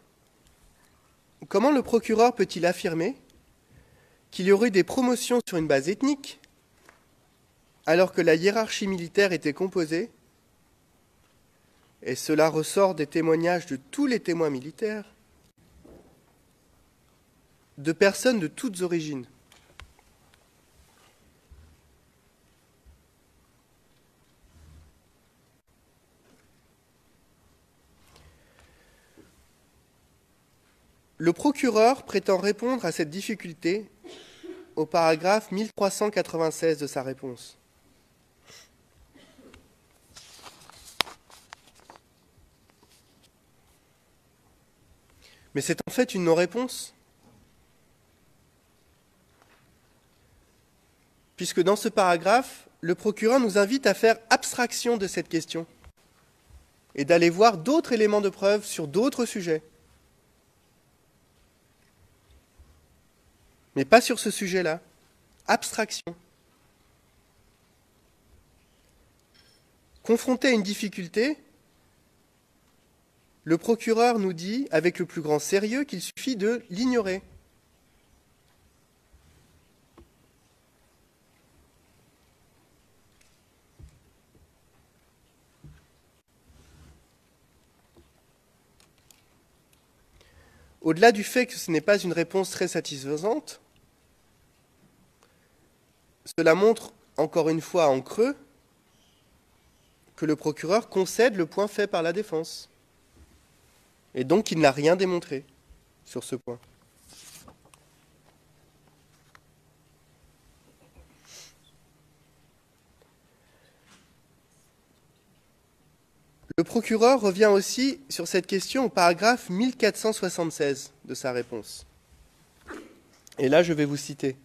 Comment le procureur peut-il affirmer qu'il y aurait des promotions sur une base ethnique alors que la hiérarchie militaire était composée, et cela ressort des témoignages de tous les témoins militaires, de personnes de toutes origines? Le procureur prétend répondre à cette difficulté au paragraphe 1396 de sa réponse. Mais c'est en fait une non-réponse, puisque dans ce paragraphe, le procureur nous invite à faire abstraction de cette question et d'aller voir d'autres éléments de preuve sur d'autres sujets. Mais pas sur ce sujet-là. Abstraction. Confronté à une difficulté, le procureur nous dit, avec le plus grand sérieux, qu'il suffit de l'ignorer. Au-delà du fait que ce n'est pas une réponse très satisfaisante, cela montre, encore une fois en creux, que le procureur concède le point fait par la défense. Et donc il n'a rien démontré sur ce point. Le procureur revient aussi sur cette question au paragraphe 1476 de sa réponse. Et là, je vais vous citer.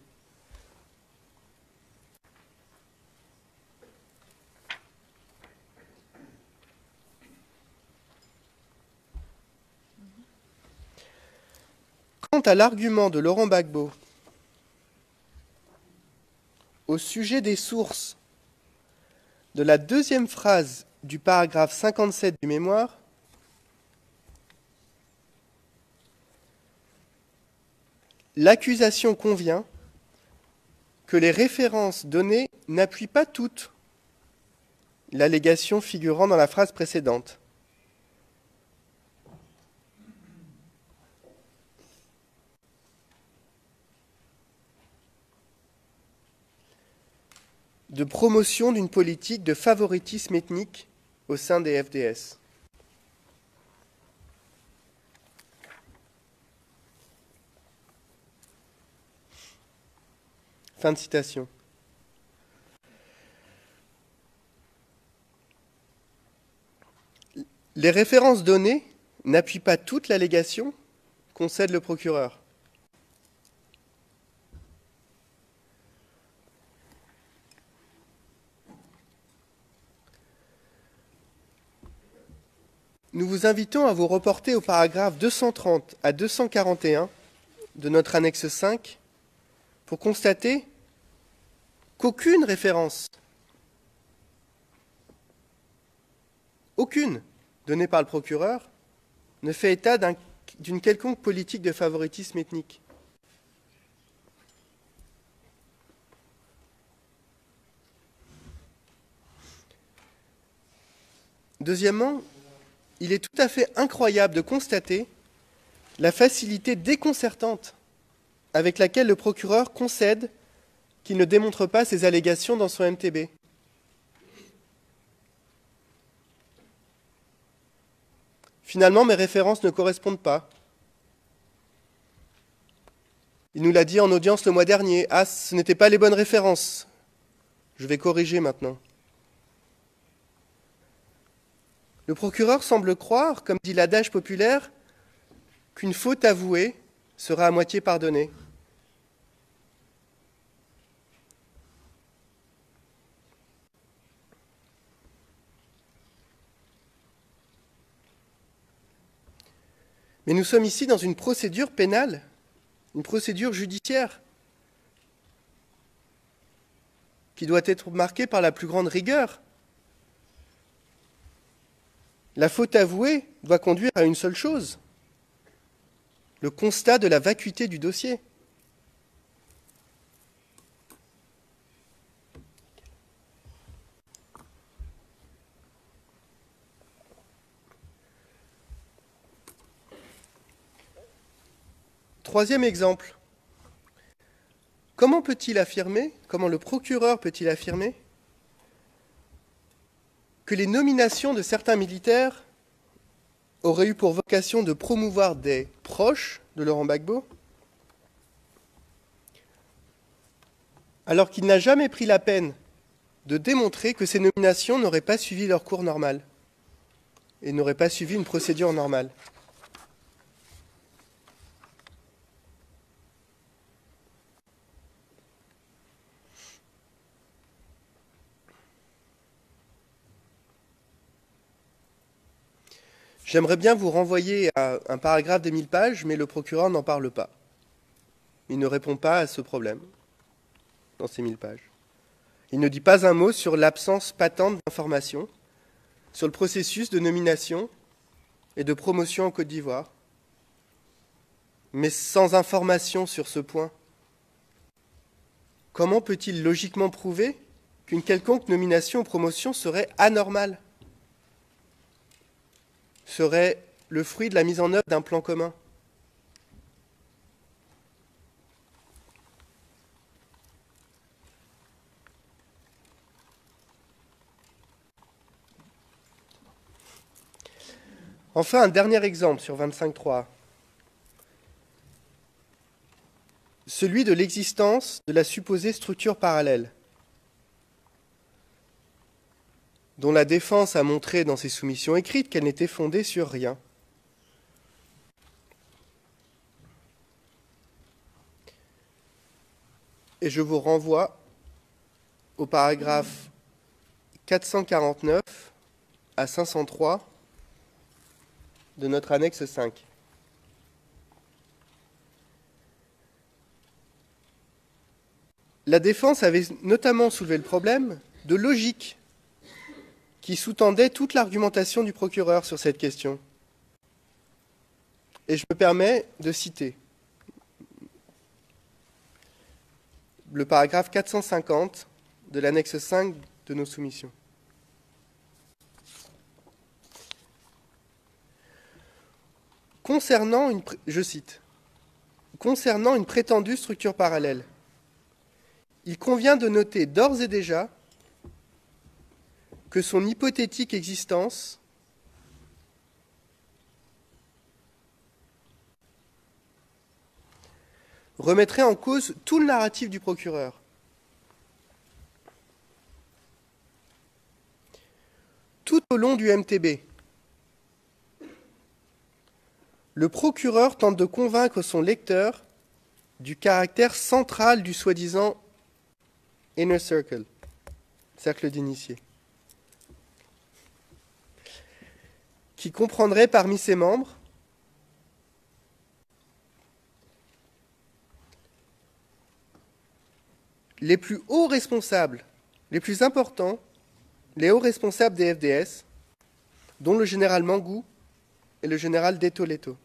Quant à l'argument de Laurent Gbagbo au sujet des sources de la deuxième phrase du paragraphe 57 du mémoire, l'accusation convient que les références données n'appuient pas toutes l'allégation figurant dans la phrase précédente. De promotion d'une politique de favoritisme ethnique au sein des FDS. Fin de citation. Les références données n'appuient pas toute l'allégation, concède le procureur. Nous vous invitons à vous reporter au paragraphe 230 à 241 de notre annexe 5 pour constater qu'aucune référence, aucune donnée par le procureur, ne fait état d'une quelconque politique de favoritisme ethnique. Deuxièmement, il est tout à fait incroyable de constater la facilité déconcertante avec laquelle le procureur concède qu'il ne démontre pas ses allégations dans son MTB. Finalement, mes références ne correspondent pas. Il nous l'a dit en audience le mois dernier. Ah, ce n'étaient pas les bonnes références. Je vais corriger maintenant. Le procureur semble croire, comme dit l'adage populaire, qu'une faute avouée sera à moitié pardonnée. Mais nous sommes ici dans une procédure pénale, une procédure judiciaire, qui doit être marquée par la plus grande rigueur. La faute avouée doit conduire à une seule chose, le constat de la vacuité du dossier. Troisième exemple. Comment le procureur peut-il affirmer que les nominations de certains militaires auraient eu pour vocation de promouvoir des proches de Laurent Gbagbo, alors qu'il n'a jamais pris la peine de démontrer que ces nominations n'auraient pas suivi leur cours normal et n'auraient pas suivi une procédure normale. J'aimerais bien vous renvoyer à un paragraphe des 1000 pages, mais le procureur n'en parle pas. Il ne répond pas à ce problème dans ces 1000 pages. Il ne dit pas un mot sur l'absence patente d'informations, sur le processus de nomination et de promotion en Côte d'Ivoire. Mais sans information sur ce point, comment peut-il logiquement prouver qu'une quelconque nomination ou promotion serait anormale, serait le fruit de la mise en œuvre d'un plan commun? Enfin, un dernier exemple sur 25.3. Celui de l'existence de la supposée structure parallèle, dont la défense a montré dans ses soumissions écrites qu'elle n'était fondée sur rien. Et je vous renvoie au paragraphe 449 à 503 de notre annexe 5. La défense avait notamment soulevé le problème de logique qui sous-tendait toute l'argumentation du procureur sur cette question. Et je me permets de citer le paragraphe 450 de l'annexe 5 de nos soumissions. Je cite, « Concernant une prétendue structure parallèle, il convient de noter d'ores et déjà que son hypothétique existence remettrait en cause tout le narratif du procureur. Tout au long du MTB, le procureur tente de convaincre son lecteur du caractère central du soi-disant Inner Circle, cercle d'initiés, qui comprendrait parmi ses membres les plus hauts responsables, les plus importants, les hauts responsables des FDS, dont le général Mangou et le général Deto Leto.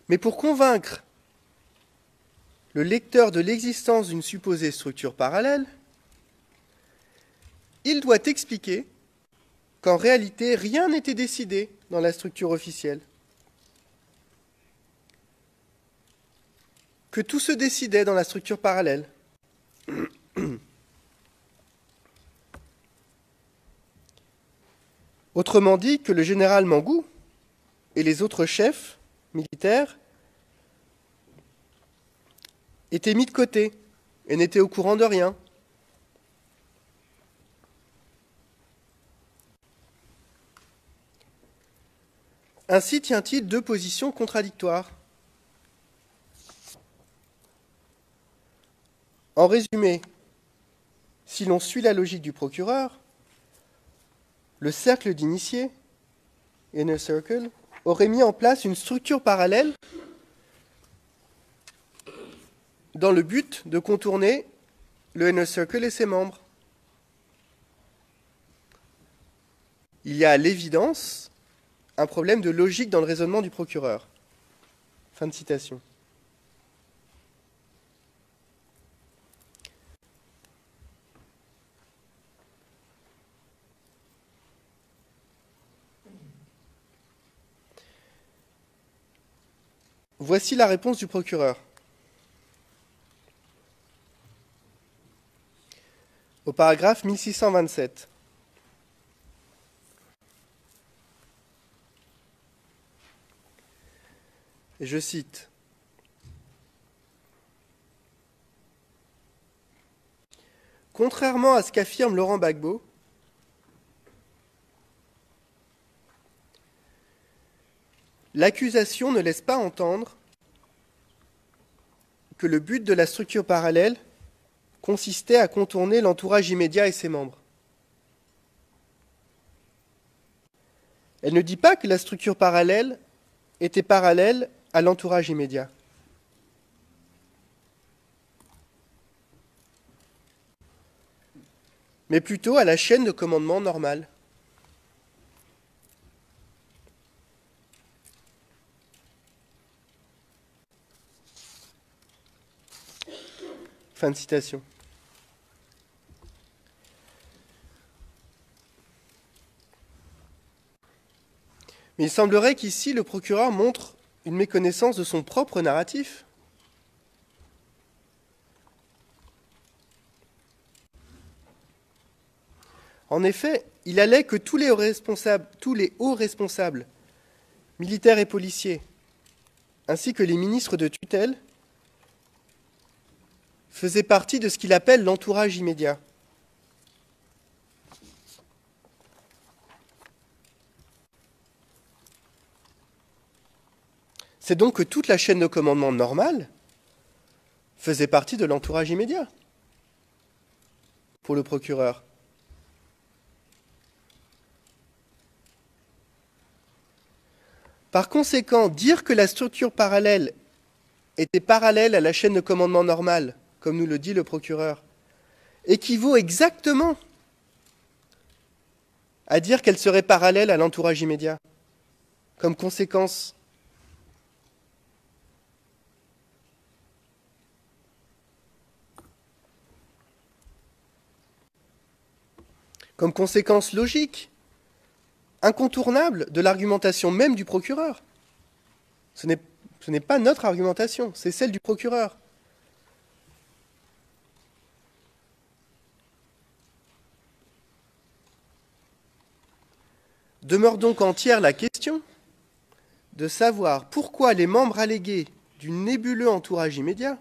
Mais pour convaincre le lecteur de l'existence d'une supposée structure parallèle, il doit expliquer qu'en réalité, rien n'était décidé dans la structure officielle, que tout se décidait dans la structure parallèle. Autrement dit, que le général Mangou et les autres chefs militaires étaient mis de côté et n'étaient au courant de rien. Ainsi tient-il deux positions contradictoires. En résumé, si l'on suit la logique du procureur, le cercle d'initiés, Inner Circle, aurait mis en place une structure parallèle dans le but de contourner le Inner Circle et ses membres. Il y a à l'évidence un problème de logique dans le raisonnement du procureur. Fin de citation. Voici la réponse du procureur. Au paragraphe 1627. Et je cite. Contrairement à ce qu'affirme Laurent Gbagbo, l'accusation ne laisse pas entendre que le but de la structure parallèle consistait à contourner l'entourage immédiat et ses membres. Elle ne dit pas que la structure parallèle était parallèle à l'entourage immédiat. Mais plutôt à la chaîne de commandement normale. Fin de citation. Mais il semblerait qu'ici, le procureur montre une méconnaissance de son propre narratif. En effet, il allait que tous les hauts responsables, militaires et policiers, ainsi que les ministres de tutelle, faisaient partie de ce qu'il appelle l'entourage immédiat. C'est donc que toute la chaîne de commandement normale faisait partie de l'entourage immédiat pour le procureur. Par conséquent, dire que la structure parallèle était parallèle à la chaîne de commandement normale, comme nous le dit le procureur, équivaut exactement à dire qu'elle serait parallèle à l'entourage immédiat. Comme conséquence, logique, incontournable de l'argumentation même du procureur. Ce n'est pas notre argumentation, c'est celle du procureur. Demeure donc entière la question de savoir pourquoi les membres allégués du nébuleux entourage immédiat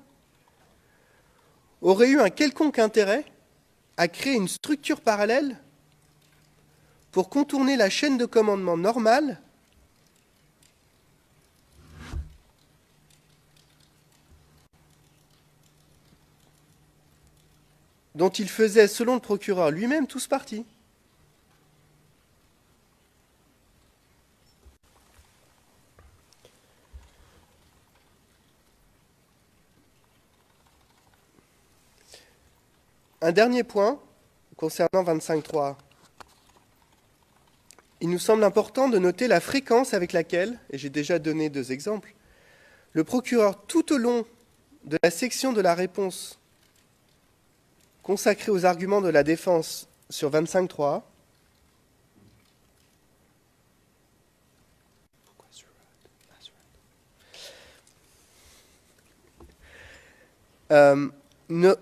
auraient eu un quelconque intérêt à créer une structure parallèle pour contourner la chaîne de commandement normale dont ils faisaient, selon le procureur lui-même, tous partie. Un dernier point concernant 25.3. Il nous semble important de noter la fréquence avec laquelle, et j'ai déjà donné 2 exemples, le procureur, tout au long de la section de la réponse consacrée aux arguments de la défense sur 25.3,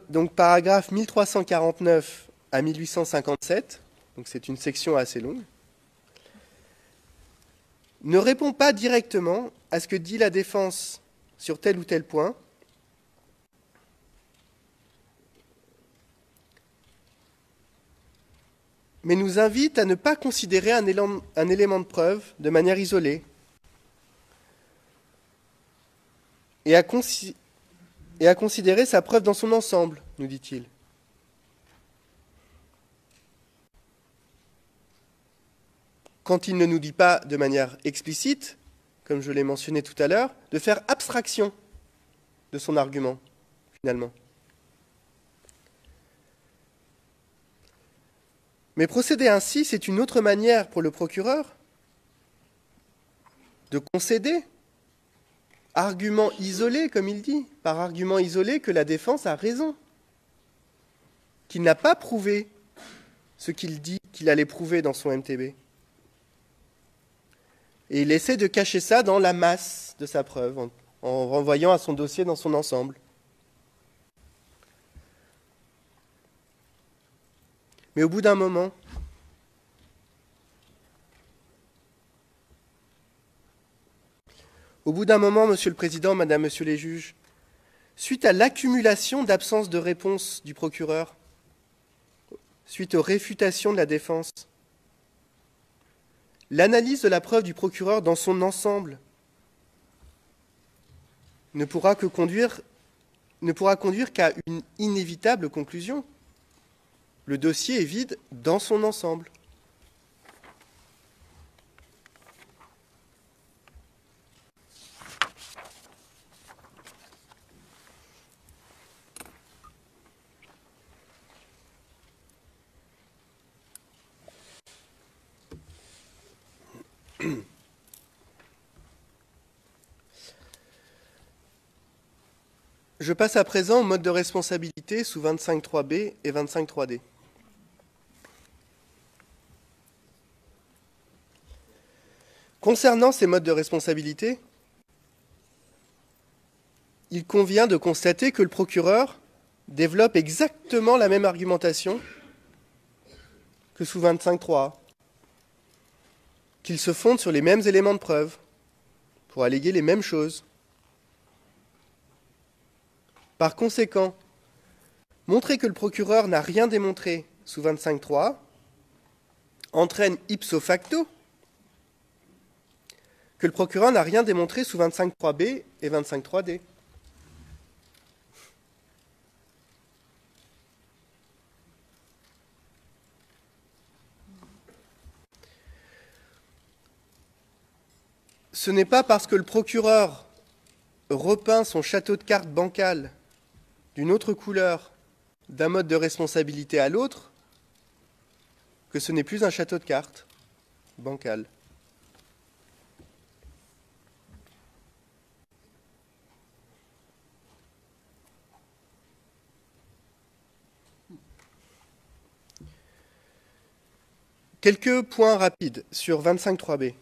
donc paragraphe 1349 à 1857, donc c'est une section assez longue, ne répond pas directement à ce que dit la défense sur tel ou tel point, mais nous invite à ne pas considérer un élément de preuve de manière isolée et à considérer sa preuve dans son ensemble, nous dit-il. Quand il ne nous dit pas de manière explicite, comme je l'ai mentionné tout à l'heure, de faire abstraction de son argument, finalement. Mais procéder ainsi, c'est une autre manière pour le procureur de concéder, argument isolé, comme il dit, par argument isolé que la défense a raison, qu'il n'a pas prouvé ce qu'il dit qu'il allait prouver dans son MTB. Et il essaie de cacher ça dans la masse de sa preuve, en renvoyant à son dossier dans son ensemble. Mais au bout d'un moment, Monsieur le Président, Madame, Monsieur les juges, suite à l'accumulation d'absence de réponse du procureur, suite aux réfutations de la défense, l'analyse de la preuve du procureur dans son ensemble ne pourra conduire qu'à une inévitable conclusion. Le dossier est vide dans son ensemble. Je passe à présent au mode de responsabilité sous 25.3b et 25.3d. Concernant ces modes de responsabilité, il convient de constater que le procureur développe exactement la même argumentation que sous 25.3, qu'il se fonde sur les mêmes éléments de preuve pour alléguer les mêmes choses. Par conséquent, montrer que le procureur n'a rien démontré sous 25.3 entraîne ipso facto que le procureur n'a rien démontré sous 25.3b et 25.3d. Ce n'est pas parce que le procureur repeint son château de cartes bancal d'une autre couleur d'un mode de responsabilité à l'autre, que ce n'est plus un château de cartes bancal. Quelques points rapides sur 25.3b.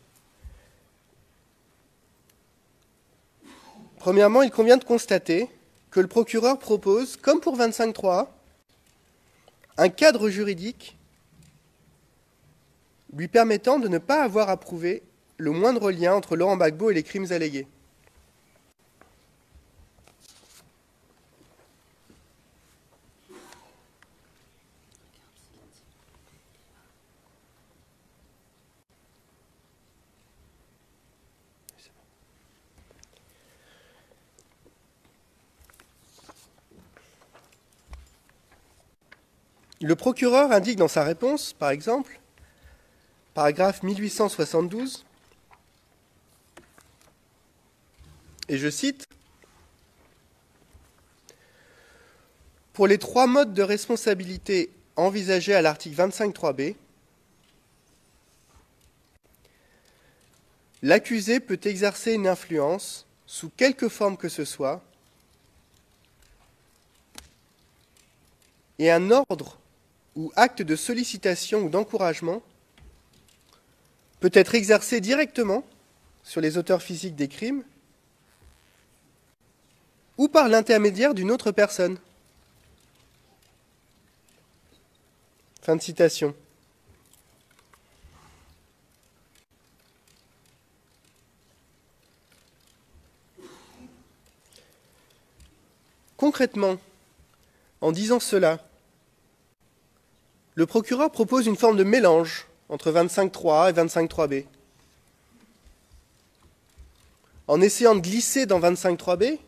Premièrement, il convient de constater que le procureur propose, comme pour 25.3, un cadre juridique lui permettant de ne pas avoir à prouver le moindre lien entre Laurent Gbagbo et les crimes allégués. Le procureur indique dans sa réponse, par exemple, paragraphe 1872, et je cite, « Pour les 3 modes de responsabilité envisagés à l'article 25.3b, l'accusé peut exercer une influence, sous quelque forme que ce soit, et un ordre ou acte de sollicitation ou d'encouragement peut être exercé directement sur les auteurs physiques des crimes ou par l'intermédiaire d'une autre personne. » Fin de citation. Concrètement, en disant cela, le procureur propose une forme de mélange entre 25.3 et 25.3b. En essayant de glisser dans 25.3b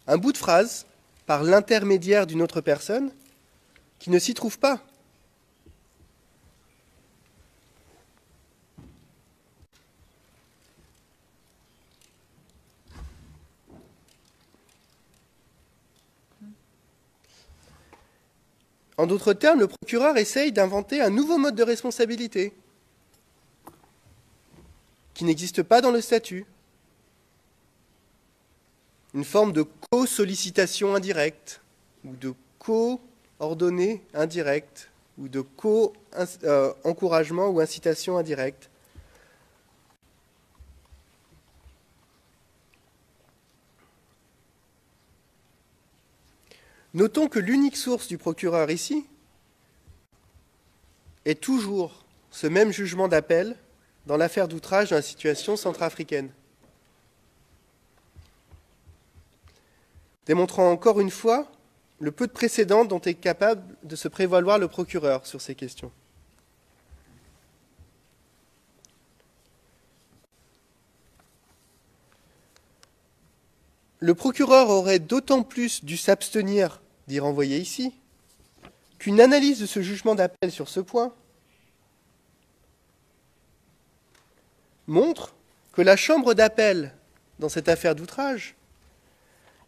un bout de phrase par l'intermédiaire d'une autre personne qui ne s'y trouve pas. En d'autres termes, le procureur essaye d'inventer un nouveau mode de responsabilité qui n'existe pas dans le statut. Une forme de co-sollicitation indirecte ou de co-ordonnée indirecte ou de co-encouragement ou incitation indirecte. Notons que l'unique source du procureur ici est toujours ce même jugement d'appel dans l'affaire d'outrage dans la situation centrafricaine. Démontrant encore une fois le peu de précédents dont est capable de se prévaloir le procureur sur ces questions. Le procureur aurait d'autant plus dû s'abstenir d'y renvoyer ici qu'une analyse de ce jugement d'appel sur ce point montre que la chambre d'appel, dans cette affaire d'outrage,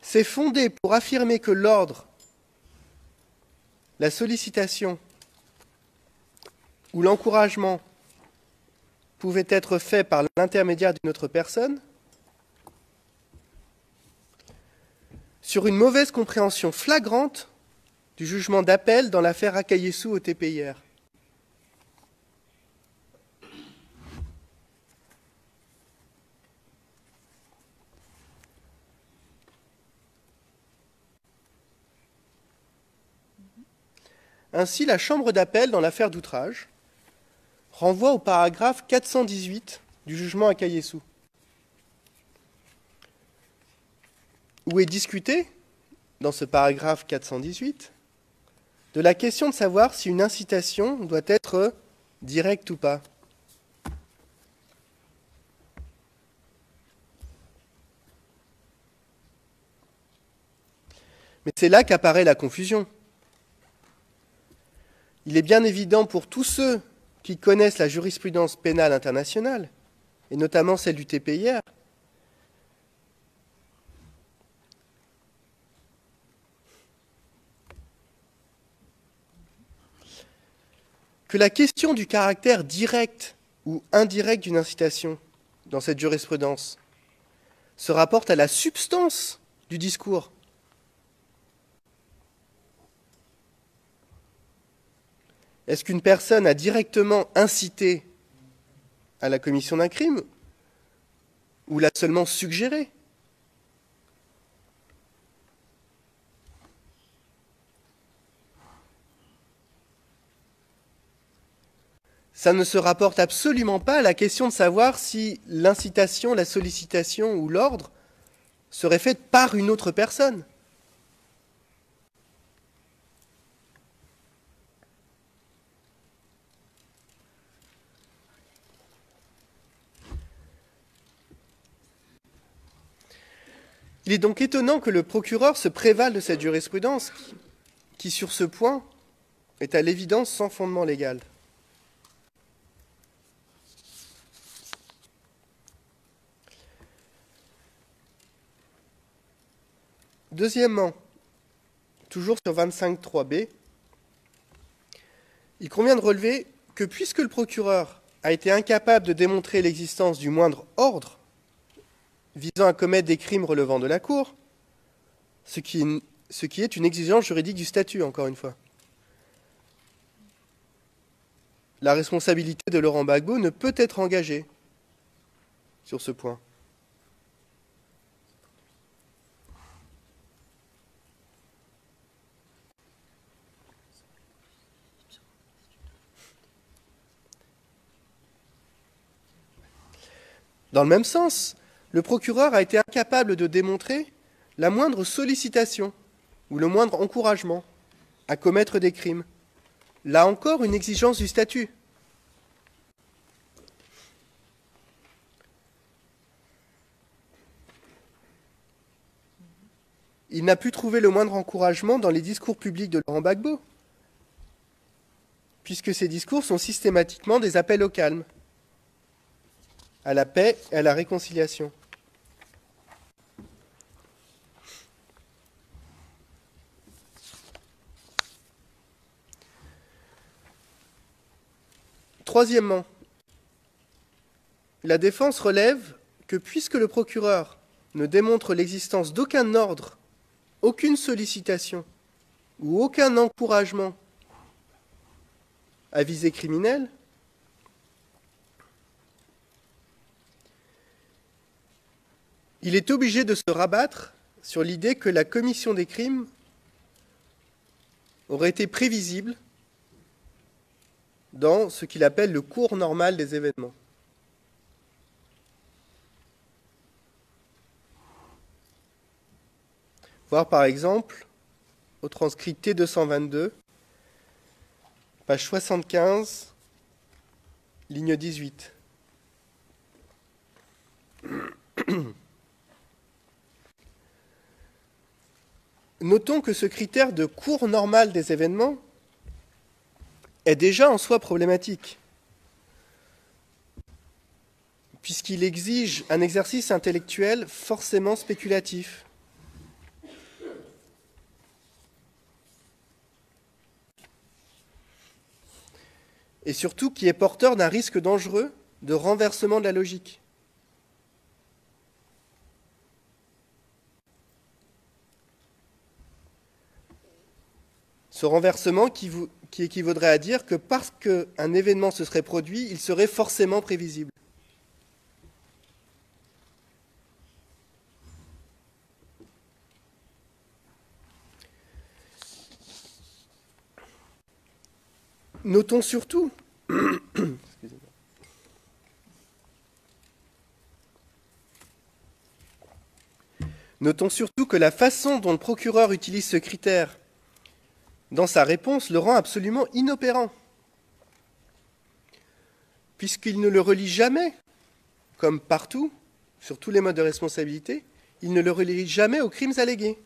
s'est fondée pour affirmer que l'ordre, la sollicitation ou l'encouragement pouvait être fait par l'intermédiaire d'une autre personne sur une mauvaise compréhension flagrante du jugement d'appel dans l'affaire Akayesu au TPIR. Ainsi, la chambre d'appel dans l'affaire d'outrage renvoie au paragraphe 418 du jugement Akayesu, où est discuté, dans ce paragraphe 418, de la question de savoir si une incitation doit être directe ou pas. Mais c'est là qu'apparaît la confusion. Il est bien évident pour tous ceux qui connaissent la jurisprudence pénale internationale, et notamment celle du TPIR, que la question du caractère direct ou indirect d'une incitation dans cette jurisprudence se rapporte à la substance du discours. Est-ce qu'une personne a directement incité à la commission d'un crime ou l'a seulement suggéré ? Ça ne se rapporte absolument pas à la question de savoir si l'incitation, la sollicitation ou l'ordre serait faite par une autre personne. Il est donc étonnant que le procureur se prévale de cette jurisprudence qui, sur ce point, est à l'évidence sans fondement légal. Deuxièmement, toujours sur 25.3b, il convient de relever que puisque le procureur a été incapable de démontrer l'existence du moindre ordre visant à commettre des crimes relevant de la Cour, ce qui est une exigence juridique du statut, encore une fois, la responsabilité de Laurent Gbagbo ne peut être engagée sur ce point. Dans le même sens, le procureur a été incapable de démontrer la moindre sollicitation ou le moindre encouragement à commettre des crimes. Là encore, une exigence du statut. Il n'a pu trouver le moindre encouragement dans les discours publics de Laurent Gbagbo, puisque ces discours sont systématiquement des appels au calme, à la paix et à la réconciliation. Troisièmement, la défense relève que puisque le procureur ne démontre l'existence d'aucun ordre, aucune sollicitation ou aucun encouragement à visée criminelle, il est obligé de se rabattre sur l'idée que la commission des crimes aurait été prévisible dans ce qu'il appelle le cours normal des événements. Voir par exemple au transcrit T222, page 75, ligne 18. Notons que ce critère de cours normal des événements est déjà en soi problématique, puisqu'il exige un exercice intellectuel forcément spéculatif. Et surtout qui est porteur d'un risque dangereux de renversement de la logique. Ce renversement qui équivaudrait à dire que parce qu'un événement se serait produit, il serait forcément prévisible. Notons surtout que la façon dont le procureur utilise ce critère dans sa réponse le rend absolument inopérant, puisqu'il ne le relie jamais, comme partout, sur tous les modes de responsabilité, il ne le relie jamais aux crimes allégués.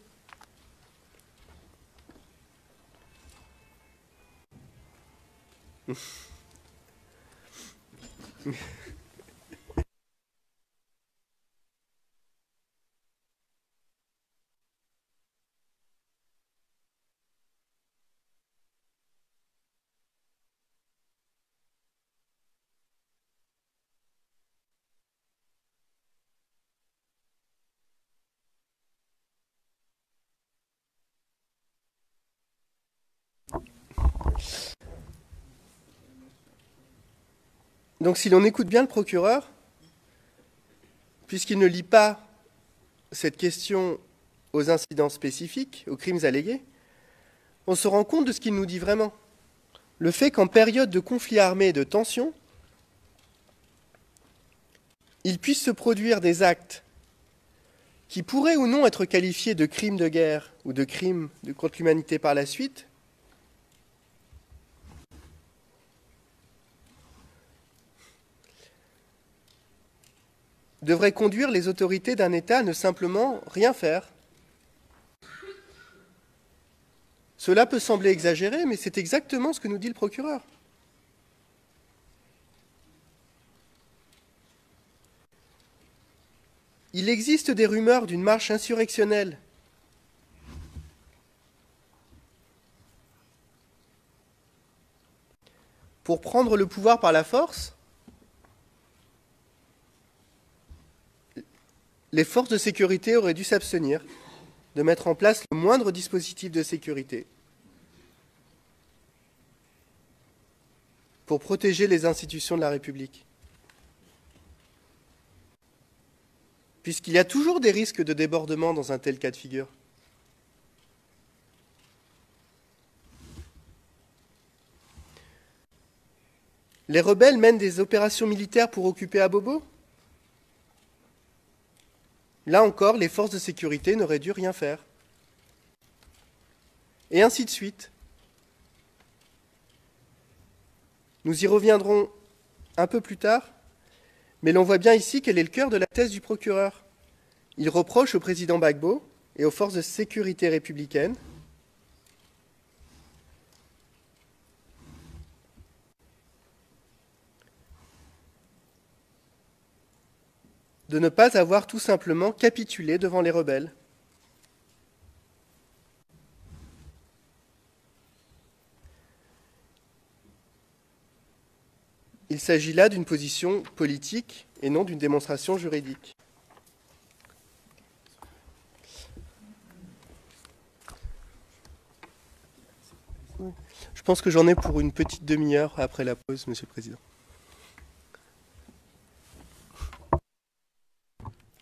Donc si l'on écoute bien le procureur, puisqu'il ne lie pas cette question aux incidents spécifiques, aux crimes allégués, on se rend compte de ce qu'il nous dit vraiment. Le fait qu'en période de conflit armé et de tension, il puisse se produire des actes qui pourraient ou non être qualifiés de crimes de guerre ou de crimes contre l'humanité par la suite, devrait conduire les autorités d'un État à ne simplement rien faire. Cela peut sembler exagéré, mais c'est exactement ce que nous dit le procureur. Il existe des rumeurs d'une marche insurrectionnelle pour prendre le pouvoir par la force. Les forces de sécurité auraient dû s'abstenir de mettre en place le moindre dispositif de sécurité pour protéger les institutions de la République. Puisqu'il y a toujours des risques de débordement dans un tel cas de figure. Les rebelles mènent des opérations militaires pour occuper Abobo. Là encore, les forces de sécurité n'auraient dû rien faire. Et ainsi de suite. Nous y reviendrons un peu plus tard, mais l'on voit bien ici quel est le cœur de la thèse du procureur. Il reproche au président Gbagbo et aux forces de sécurité républicaines de ne pas avoir tout simplement capitulé devant les rebelles. Il s'agit là d'une position politique et non d'une démonstration juridique. Je pense que j'en ai pour une petite demi-heure après la pause, Monsieur le Président.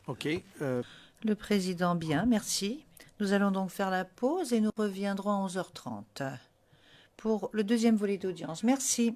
Ok. Le Président, bien, merci. Nous allons donc faire la pause et nous reviendrons à 11h30 pour le deuxième volet d'audience. Merci.